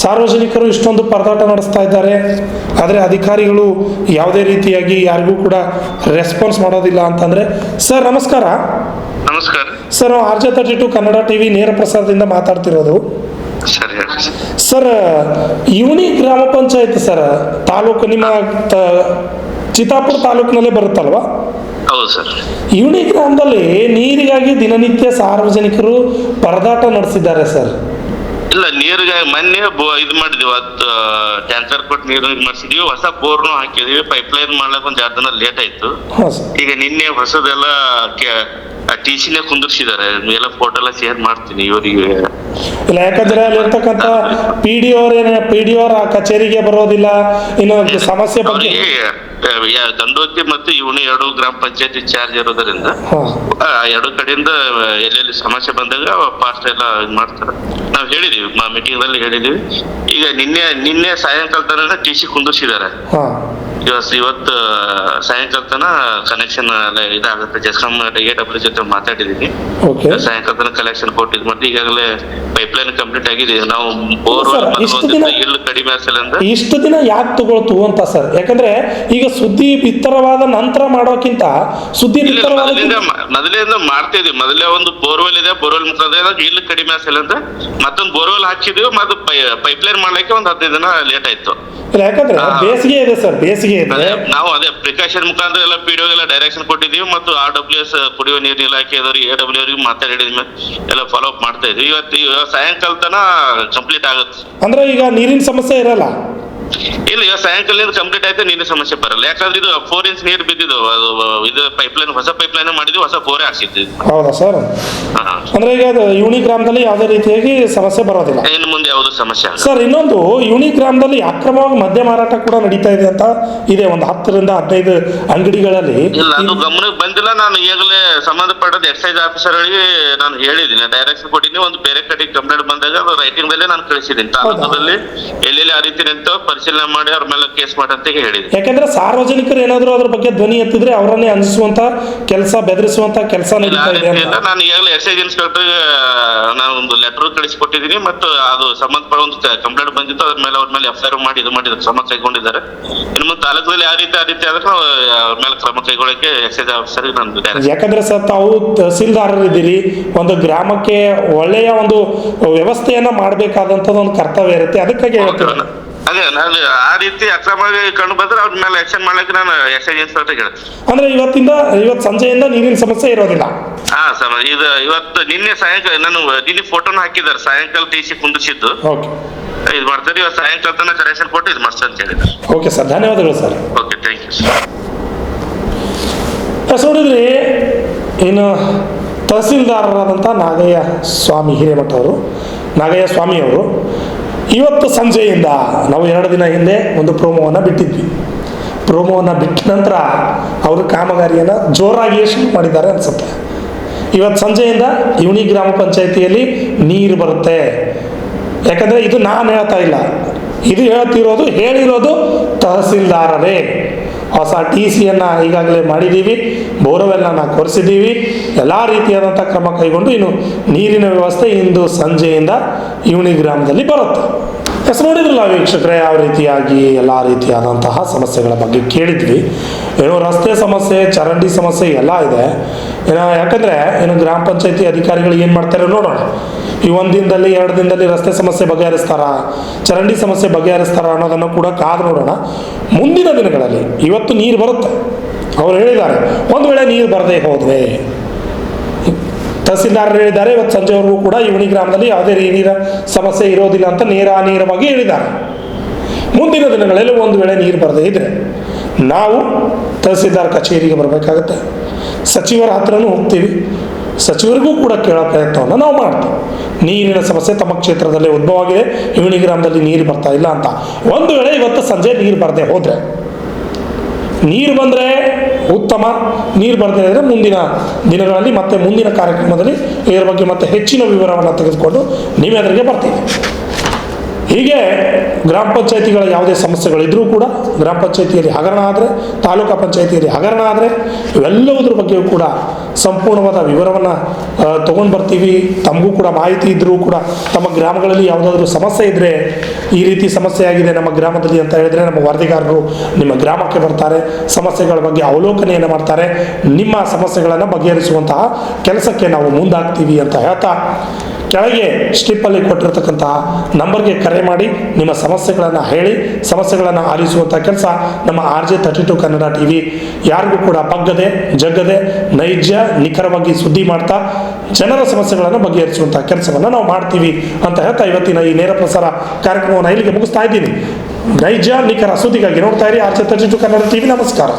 ಸಾರ್ವಜನಿಕರು ಇಷ್ಟೊಂದು ಪರದಾಟ ನಡೆಸ್ತಾ ಇದ್ದಾರೆ, ಆದರೆ ಅಧಿಕಾರಿಗಳು ಯಾವುದೇ ರೀತಿಯಾಗಿ ಯಾರಿಗೂ ಕೂಡ ರೆಸ್ಪಾನ್ಸ್ ಮಾಡೋದಿಲ್ಲ ಅಂತಂದರೆ. ಸರ್ ನಮಸ್ಕಾರ. ನಮಸ್ಕಾರ ಸರ್, ನಾವು RJ32 ಕನ್ನಡ TV ನೇರ ಪ್ರಸಾರದಿಂದ ಮಾತಾಡ್ತಿರೋದು. ಸರ್. ಸರ್, ಇವನಿ ಗ್ರಾಮ ಪಂಚಾಯತ್ ಸರ್, ತಾಲೂಕು ನಿಮ್ಮ ಚಿತ್ತಾಪುರ ತಾಲೂಕಿನಲ್ಲೇ ಬರುತ್ತಲ್ವಾ? ಹೌದು ಸರ್. ಇವನಿ ಗ್ರಾಮದಲ್ಲಿ ನೀರಿಗಾಗಿ ದಿನನಿತ್ಯ ಸಾರ್ವಜನಿಕರು ಪರದಾಟ ನಡೆಸಿದ್ದಾರೆ ಸರ್. ಇಲ್ಲ, ನೀರಿಗೆ ಮೊನ್ನೆ ಇದು ಮಾಡಿದೀವಿ, ಟ್ಯಾಂಕರ್ ಕೊಟ್ಟು ನೀರು ಮಾಡಿಸಿದೀವಿ. ಹೊಸ ಬೋರ್ನು ಹಾಕಿದೀವಿ. ಪೈಪ್ ಲೈನ್ ಮಾಡ್ಲಿಕ್ಕೆ ಒಂದು 2 ದಿನ ಲೇಟ್ ಆಯ್ತು. ಹಾಂ ಸರ್. ಈಗ ನಿನ್ನೆ ಹೊಸದೆಲ್ಲ TC ಕುಂದಿರ್ಸಿದ್ದಾರೆ. ಎಲ್ಲ ಫೋಟೋ ಎಲ್ಲ ಶೇರ್ ಮಾಡ್ತೀನಿ ಇವರಿಗೆ. ಇಲ್ಲ, ಯಾಕಂದ್ರೆ ಅಲ್ಲಿರ್ತಕ್ಕಂಥ PDO ಅವರ ಕಚೇರಿಗೆ ಬರೋದಿಲ್ಲ. ಇನ್ನು ಸಮಸ್ಯೆ ಬಗ್ಗೆ ಗಂಡೋತಿ ಮತ್ತು ಇವನು 2 ಗ್ರಾಮ ಪಂಚಾಯತಿ ಚಾರ್ಜ್ ಇರೋದ್ರಿಂದ ಹಾಂ 2 ಕಡೆಯಿಂದ ಎಲ್ಲೆಲ್ಲಿ ಸಮಸ್ಯೆ ಬಂದಾಗ ಫಾಸ್ಟ್ ಎಲ್ಲ ಇದು ಮಾಡ್ತಾರೆ. ನಾವು ಹೇಳಿದೀವಿ, ಮೀಟಿಂಗ್ ದಲ್ಲಿ ಹೇಳಿದೀವಿ. ಈಗ ನಿನ್ನೆ ಸಾಯಂಕಾಲ ತನಕ TC ಕುಂದಿರ್ಸಿದ್ದಾರೆ. ಹಾಂ ಇವತ್ತು ಸಾಯಂಕಾಲ ತನ ಕನೆಕ್ಷನ್ ಎಲ್ಲ ಇದಾಗುತ್ತೆ. ಜಸ್ಕಾಂ AW ಜೊತೆ ಮಾತಾಡಿದೀನಿ. ಓಕೆ. ಸಾಯಂಕಾಲ ತನಕ ಕಲೆಕ್ಷನ್ ಕೊಟ್ಟಿದ್ ಮತ್ತೆ ಈಗಾಗಲೇ ಪೈಪ್ ಲೈನ್ ಕಂಪ್ಲೀಟ್ ಆಗಿದೆ. ನಾವು ಇಲ್ಲು ಕಡಿಮೆ ಆಗಿಲ್ಲ. ಇಷ್ಟು ದಿನ ಯಾಕೆ ತಗೊಳ್ತು ಅಂತ ಸರ್, ಯಾಕಂದ್ರೆ ಈಗ ಸುದ್ದಿ ಬಿತ್ತರವಾದ ನಂತರ ಮಾಡೋಕ್ಕಿಂತ ಸುದ್ದಿ ಬಿತ್ತರವಾದ ಮೊದಲಿಂದ ಮಾಡ್ತಿದ್ವಿ. ಮೊದಲೇ ಒಂದು ಬೋರ್ವೆಲ್ ಇದೆ, ಬೋರ್ವೆಲ್ ಮುಖಾಂತರ ಇಲ್ಲು ಕಡಿಮೆ ಆಗಿಲ್ಲ ಅಂತ ಮತ್ತೊಂದು ಬೋರ್ವೆಲ್ ಹಾಕಿದ್ವಿ. ಮತ್ತೆ ಪೈಪ್ ಲೈನ್ ಮಾಡ್ಲಿಕ್ಕೆ ಒಂದು 15 ದಿನ ಲೇಟ್ ಆಯ್ತು. ಇಲ್ಲ, ಯಾಕಂದ್ರೆ ಬೇಸಿಗೆ ಇದೆ ಸರ್, ಬೇಸಿಗೆ ಇದೆ. ನಾವು ಅದೇ ಪ್ರಿಕಾಷನ್ ಮುಖಾಂತರ ಎಲ್ಲ PDO ಎಲ್ಲ ಡೈರೆಕ್ಷನ್ ಕೊಟ್ಟಿದೀವಿ. ಮತ್ತು RWS ಕುಡಿಯುವ ನೀರಿನ ಇಲಾಖೆದವ್ರಿಗೆ AW ಅವರಿಗೆ ಮಾತಾಡಿದ್ಮೇಲೆ ಎಲ್ಲ ಫಾಲೋ ಅಪ್ ಮಾಡ್ತಾ ಇದ್ವಿ. ಇವತ್ತು ಸಾಯಂಕಾಲ ತನ ಕಂಪ್ಲೀಟ್ ಆಗುತ್ತೆ. ಅಂದ್ರೆ ಈಗ ನೀರಿನ ಸಮಸ್ಯೆ ಇರಲ್ಲ. ಇಲ್ಲ, ಈಗ ಸಾಯಂಕಾಲ ಕಂಪ್ಲೀಟ್ ಆಯ್ತು, ನೀರಿನ ಸಮಸ್ಯೆ ಬರಲ್ಲ. ಯಾಕಂದ್ರೆ ಇದು 4 ಇಂಚ್ ನೀರು ಬಿದ್ದಿದ್ದು. ಅದು ಇದು ಪೈಪ್ ಲೈನ್, ಹೊಸ ಪೈಪ್ ಲೈನ್ ಮಾಡಿದ್ವಿ, ಹೊಸ ಬೋರೆ ಹಾಕ್ಸಿದ್ವಿ. ಹೌದಾ ಸರ್? ಅಂದ್ರೆ ಈಗ ಅದು ಇವನಿ ಗ್ರಾಮದಲ್ಲಿ ಯಾವುದೇ ರೀತಿಯಾಗಿ ಸಮಸ್ಯೆ ಬರೋದಿಲ್ಲ. ಇನ್ನು ಮುಂದೆ ಯಾವುದು ಸಮಸ್ಯೆ ಆಗಲ್ಲ ಸರ್. ಇನ್ನೊಂದು, ಇವನಿ ಗ್ರಾಮದಲ್ಲಿ ಅಕ್ರಮವಾಗಿ ಮದ್ಯ ಮಾರಾಟ ಕೂಡ ನಡೀತಾ ಇದೆ ಅಂತ ಇದೆ, ಒಂದು 10 ರಿಂದ 15 ಅಂಗಡಿಗಳಲ್ಲಿ. ಇಲ್ಲ, ಅದು ಗಮನಕ್ಕೆ ಬಂದಿಲ್ಲ. ನಾನು ಈಗಲೇ ಸಂಬಂಧಪಟ್ಟ ಎಕ್ಸೈಸ್ ಆಫೀಸರ್ಗಳಿಗೆ ನಾನು ಹೇಳಿದ್ದೀನಿ, ಡೈರೆಕ್ಷನ್ ಕೊಟ್ಟಿದ್ದೀನಿ. ಒಂದು ಬೇರೆ ಕಡೆ ಕಂಪ್ಲೇಂಟ್ ಬಂದಾಗ ಅದು ರೈಟಿಂಗ್ ದಲ್ಲೇ ನಾನು ಕಳಿಸಿದ್ದೀನಿ. ತಾಲೂಕಲ್ಲಿ ಎಲ್ಲೆಲ್ಲಿ ಆ ರೀತಿ ನಿಂತು ಪರಿಶೀಲನೆ ಮಾಡಿ ಅವ್ರ ಮೇಲೆ ಕೇಸ್ ಮಾಡಂತ ಹೇಳಿದ್ದೀನಿ. ಯಾಕಂದ್ರೆ ಸಾರ್ವಜನಿಕರು ಏನಾದ್ರು ಅದ್ರ ಬಗ್ಗೆ ಧ್ವನಿ ಎತ್ತಿದ್ರೆ ಅವರನ್ನೇ ಅಂಜಿಸುವಂತ ಕೆಲಸ, ಬೆದರಿಸುವಂತ ಕೆಲಸ ನಡೀತಾ ಇದೆ ಅಂತ. ನಾನು ಈಗಾಗಲೇ ಎಕ್ಸೈಸ್ ಇನ್ಸ್ಪೆಕ್ಟರ್ ನಾನು ಒಂದು ಲೆಟರ್ ಕಳಿಸಿಕೊಟ್ಟಿದ್ದೀನಿ. ಮತ್ತು ಅದು ಸಂಬಂಧಪಟ್ಟ ಒಂದು ಕಂಪ್ಲೇಂಟ್ ಬಂದಿತ್ತು, ಅದ್ರ ಮೇಲೆ ಅವ್ರ ಮೇಲೆ FIR ಮಾಡಿ ಇದು ಮಾಡಿದ್ರು, ಕ್ರಮ ಕೈಗೊಂಡಿದ್ದಾರೆ. ಇನ್ನು ಮುಂದೆ ತಾಲೂಕಲ್ಲಿ ಆ ರೀತಿ ಆದ್ರೆ ಅವ್ರ ಮೇಲೆ ಕ್ರಮ ಕೈಗೊಳ್ಳಕ್ಕೆ ಎಕ್ಸೈಸ್ ಆಫೀಸರ್ ನಾನು. ಯಾಕಂದ್ರೆ ಸರ್, ತಾವು ತಹಸೀಲ್ದಾರರಿದ್ದೀರಿ, ಒಂದು ಗ್ರಾಮಕ್ಕೆ ಒಳ್ಳೆಯ ಒಂದು ವ್ಯವಸ್ಥೆಯನ್ನ ಮಾಡಬೇಕಾದಂಥದ್ದು ಒಂದು ಕರ್ತವ್ಯ ಇರುತ್ತೆ. ಅದಕ್ಕಾಗಿ ಹೇಳ್ತೀವಿ. ಅದೇ ನಾನು ಆ ರೀತಿ ಅಕ್ರಮ ಕಂಡು ಬಂದ್ರೆ ಅವ್ರ ಮೇಲೆ ಆಕ್ಷನ್ ಮಾಡ್ಲಿಕ್ಕೆ ನಾನು ಎಕ್ಸೈಸ್ ಇನ್ಸ್ಪೆಕ್ಟರ್ ಹೇಳ್ತೀನಿ. ಅಂದ್ರೆ ಇವತ್ತು ಸಂಜೆಯಿಂದ ನೀರಿನ ಸಮಸ್ಯೆ ಇರೋದಿಲ್ಲ. ಹಾ ಸರ್, ಇವತ್ತು ನಿನ್ನೆ ಸಾಯಂಕಾಲ ನಾನು ನಿನ್ನೆ ಫೋಟೋನ ಹಾಕಿದ್ದಾರೆ. ಸಾಯಂಕಾಲ TC ಕುಂದಿಸಿದ್ದು ಇದು ಮಾಡ್ತಾರೆ. ಇವತ್ತು ಸಾಯಂಕಾಲ ತನಕ ಕರೆಕ್ಷನ್ ಕೊಟ್ಟು ಇದು ಮಾಡ್ತಾರೆ ಅಂತ ಹೇಳಿದ್ದಾರೆ. ಓಕೆ ಸರ್, ಧನ್ಯವಾದಗಳು sir. Okay, thank you sir. ನೋಡಿದ್ರಿ, ಇನ್ನು ತಹಸೀಲ್ದಾರರಾದಂಥ ನಾಗಯ್ಯ ಸ್ವಾಮಿ ಹಿರೇಮಠ ಅವರು, ನಾಗಯ್ಯ ಸ್ವಾಮಿ ಅವರು ಇವತ್ತು ಸಂಜೆಯಿಂದ, ನಾವು 2 ದಿನ ಹಿಂದೆ ಒಂದು ಪ್ರೋಮೋವನ್ನು ಬಿಟ್ಟಿದ್ವಿ. ಪ್ರೋಮೋವನ್ನು ಬಿಟ್ಟ ನಂತರ ಅವರು ಕಾಮಗಾರಿಯನ್ನು ಜೋರಾಗಿ ಶುರು ಮಾಡಿದ್ದಾರೆ ಅನ್ಸುತ್ತೆ. ಇವತ್ತು ಸಂಜೆಯಿಂದ ಇವನಿ ಗ್ರಾಮ ಪಂಚಾಯಿತಿಯಲ್ಲಿ ನೀರು ಬರುತ್ತೆ. ಯಾಕಂದರೆ ಇದು ನಾನು ಹೇಳ್ತಾ ಇಲ್ಲ, ಇದು ಹೇಳಿರೋದು ತಹಸೀಲ್ದಾರರೇ. ಹೊಸ TCಯನ್ನು ಈಗಾಗಲೇ ಮಾಡಿದ್ದೀವಿ, ಬೋರ್ವೆಲ್ಲನ್ನು ಕೊರೆಸಿದ್ದೀವಿ, ಎಲ್ಲ ರೀತಿಯಾದಂಥ ಕ್ರಮ ಕೈಗೊಂಡು ಇನ್ನು ನೀರಿನ ವ್ಯವಸ್ಥೆ ಇಂದು ಸಂಜೆಯಿಂದ ಇವನಿ ಗ್ರಾಮದಲ್ಲಿ ಬರುತ್ತೆ. ನೋಡಿದ್ರಲ್ಲ ವೀಕ್ಷಕರೇ, ಯಾವ ರೀತಿಯಾಗಿ ಎಲ್ಲ ರೀತಿಯಾದಂತಹ ಸಮಸ್ಯೆಗಳ ಬಗ್ಗೆ ಕೇಳಿದ್ವಿ. ಏನೋ ರಸ್ತೆ ಸಮಸ್ಯೆ, ಚರಂಡಿ ಸಮಸ್ಯೆ ಎಲ್ಲ ಇದೆ. ಯಾಕಂದರೆ ಗ್ರಾಮ ಪಂಚಾಯತಿ ಅಧಿಕಾರಿಗಳು ಏನು ಮಾಡ್ತಾರೆ ನೋಡೋಣ. ಈ 1 ದಿನದಲ್ಲಿ 2 ದಿನದಲ್ಲಿ ರಸ್ತೆ ಸಮಸ್ಯೆ ಬಗೆಹರಿಸ್ತಾರ, ಚರಂಡಿ ಸಮಸ್ಯೆ ಬಗೆಹರಿಸ್ತಾರ ಅನ್ನೋದನ್ನು ಕೂಡ ಕಾದು ನೋಡೋಣ. ಮುಂದಿನ ದಿನಗಳಲ್ಲಿ ಇವತ್ತು ನೀರು ಬರುತ್ತೆ, ಅವರು ಹೇಳಿದ್ದಾರೆ. ಒಂದು ವೇಳೆ ನೀರು ಬರದೇ ಹೋದ್ರೆ, ತಹಸೀಲ್ದಾರರು ಹೇಳಿದ್ದಾರೆ, ಇವತ್ತು ಸಂಜೆವರೆಗೂ ಕೂಡ ಇವನಿ ಗ್ರಾಮದಲ್ಲಿ ಯಾವುದೇ ನೀರಿನ ಸಮಸ್ಯೆ ಇರೋದಿಲ್ಲ ಅಂತ ನೇರವಾಗಿ ಹೇಳಿದ್ದಾರೆ. ಮುಂದಿನ ದಿನಗಳಲ್ಲಿ ಒಂದು ವೇಳೆ ನೀರು ಬರದೇ ಇದ್ರೆ ನಾವು ತಹಸೀಲ್ದಾರ್ ಕಚೇರಿಗೆ ಬರಬೇಕಾಗತ್ತೆ, ಸಚಿವರ ಹತ್ರನೂ ಹೋಗ್ತೀವಿ. ಸಚಿವರಿಗೂ ಕೂಡ ಕೇಳೋ ಪ್ರಯತ್ನವನ್ನು ನಾವು ಮಾಡ್ತೀವಿ. ನೀರಿನ ಸಮಸ್ಯೆ ತಮ್ಮ ಕ್ಷೇತ್ರದಲ್ಲಿ ಉದ್ಭವ ಆಗಿದೆ, ಇವಣಿ ಗ್ರಾಮದಲ್ಲಿ ನೀರು ಬರ್ತಾ ಇಲ್ಲ ಅಂತ. ಒಂದು ವೇಳೆ ಇವತ್ತು ಸಂಜೆ ನೀರು ಬರದೆ ಹೋದರೆ, ನೀರು ಬಂದರೆ ಉತ್ತಮ, ನೀರು ಬರದೇ ಇದ್ದರೆ ಮುಂದಿನ ದಿನಗಳಲ್ಲಿ ಮತ್ತೆ ಮುಂದಿನ ಕಾರ್ಯಕ್ರಮದಲ್ಲಿ ಇದರ ಬಗ್ಗೆ ಮತ್ತೆ ಹೆಚ್ಚಿನ ವಿವರವನ್ನು ತೆಗೆದುಕೊಂಡು ನೀವೆದುರಿಗೆ ಬರ್ತೀವಿ. ಹೀಗೆ ಗ್ರಾಮ ಪಂಚಾಯತಿಗಳ ಯಾವುದೇ ಸಮಸ್ಯೆಗಳಿದ್ರೂ ಕೂಡ, ಗ್ರಾಮ ಪಂಚಾಯತಿಯಲ್ಲಿ ಹಗರಣ ಆದರೆ, ತಾಲೂಕು ಪಂಚಾಯತಿಯಲ್ಲಿ ಹಗರಣ ಆದರೆ, ಇವೆಲ್ಲವುದ್ರ ಬಗ್ಗೆಯೂ ಕೂಡ ಸಂಪೂರ್ಣವಾದ ವಿವರವನ್ನು ತೊಗೊಂಡು ಬರ್ತೀವಿ. ತಮಗೂ ಕೂಡ ಮಾಹಿತಿ ಇದ್ದರೂ ಕೂಡ ತಮ್ಮ ಗ್ರಾಮಗಳಲ್ಲಿ ಯಾವುದಾದ್ರೂ ಸಮಸ್ಯೆ ಇದ್ದರೆ, ಈ ರೀತಿ ಸಮಸ್ಯೆ ಆಗಿದೆ ನಮ್ಮ ಗ್ರಾಮದಲ್ಲಿ ಅಂತ ಹೇಳಿದ್ರೆ ನಮ್ಮ ವರದಿಗಾರರು ನಿಮ್ಮ ಗ್ರಾಮಕ್ಕೆ ಬರ್ತಾರೆ, ಸಮಸ್ಯೆಗಳ ಬಗ್ಗೆ ಅವಲೋಕನೆಯನ್ನು ಮಾಡ್ತಾರೆ, ನಿಮ್ಮ ಸಮಸ್ಯೆಗಳನ್ನು ಬಗೆಹರಿಸುವಂತಹ ಕೆಲಸಕ್ಕೆ ನಾವು ಮುಂದಾಗ್ತೀವಿ ಅಂತ ಹೇಳ್ತಾ, ಕೆಳಗೆ ಸ್ಟಿಪ್ಪಲ್ಲಿ ಕೊಟ್ಟಿರ್ತಕ್ಕಂತಹ ನಂಬರ್ಗೆ ಕರೆ ಮಾಡಿ ನಿಮ್ಮ ಸಮಸ್ಯೆಗಳನ್ನು ಹೇಳಿ, ಸಮಸ್ಯೆಗಳನ್ನು ಆಲಿಸುವಂಥ ಕೆಲಸ ನಮ್ಮ RJ32 ಕನ್ನಡ TV ಯಾರಿಗೂ ಕೂಡ ಬಗ್ಗದೆ ಜಗ್ಗದೆ ನೈಜ ನಿಖರವಾಗಿ ಸುದ್ದಿ ಮಾಡ್ತಾ ಜನರ ಸಮಸ್ಯೆಗಳನ್ನು ಬಗೆಹರಿಸುವಂಥ ಕೆಲಸವನ್ನು ನಾವು ಮಾಡ್ತೀವಿ ಅಂತ ಹೇಳ್ತಾ ಇವತ್ತಿನ ಈ ನೇರ ಪ್ರಸಾರ ಕಾರ್ಯಕ್ರಮವನ್ನು ಇಲ್ಲಿಗೆ ಮುಗಿಸ್ತಾ ಇದ್ದೀನಿ. ನೈಜ ನಿಖರ ಸುದ್ದಿಗಾಗಿ ನೋಡ್ತಾ ಇರಿ RJ32 ಕನ್ನಡ TV. ನಮಸ್ಕಾರ.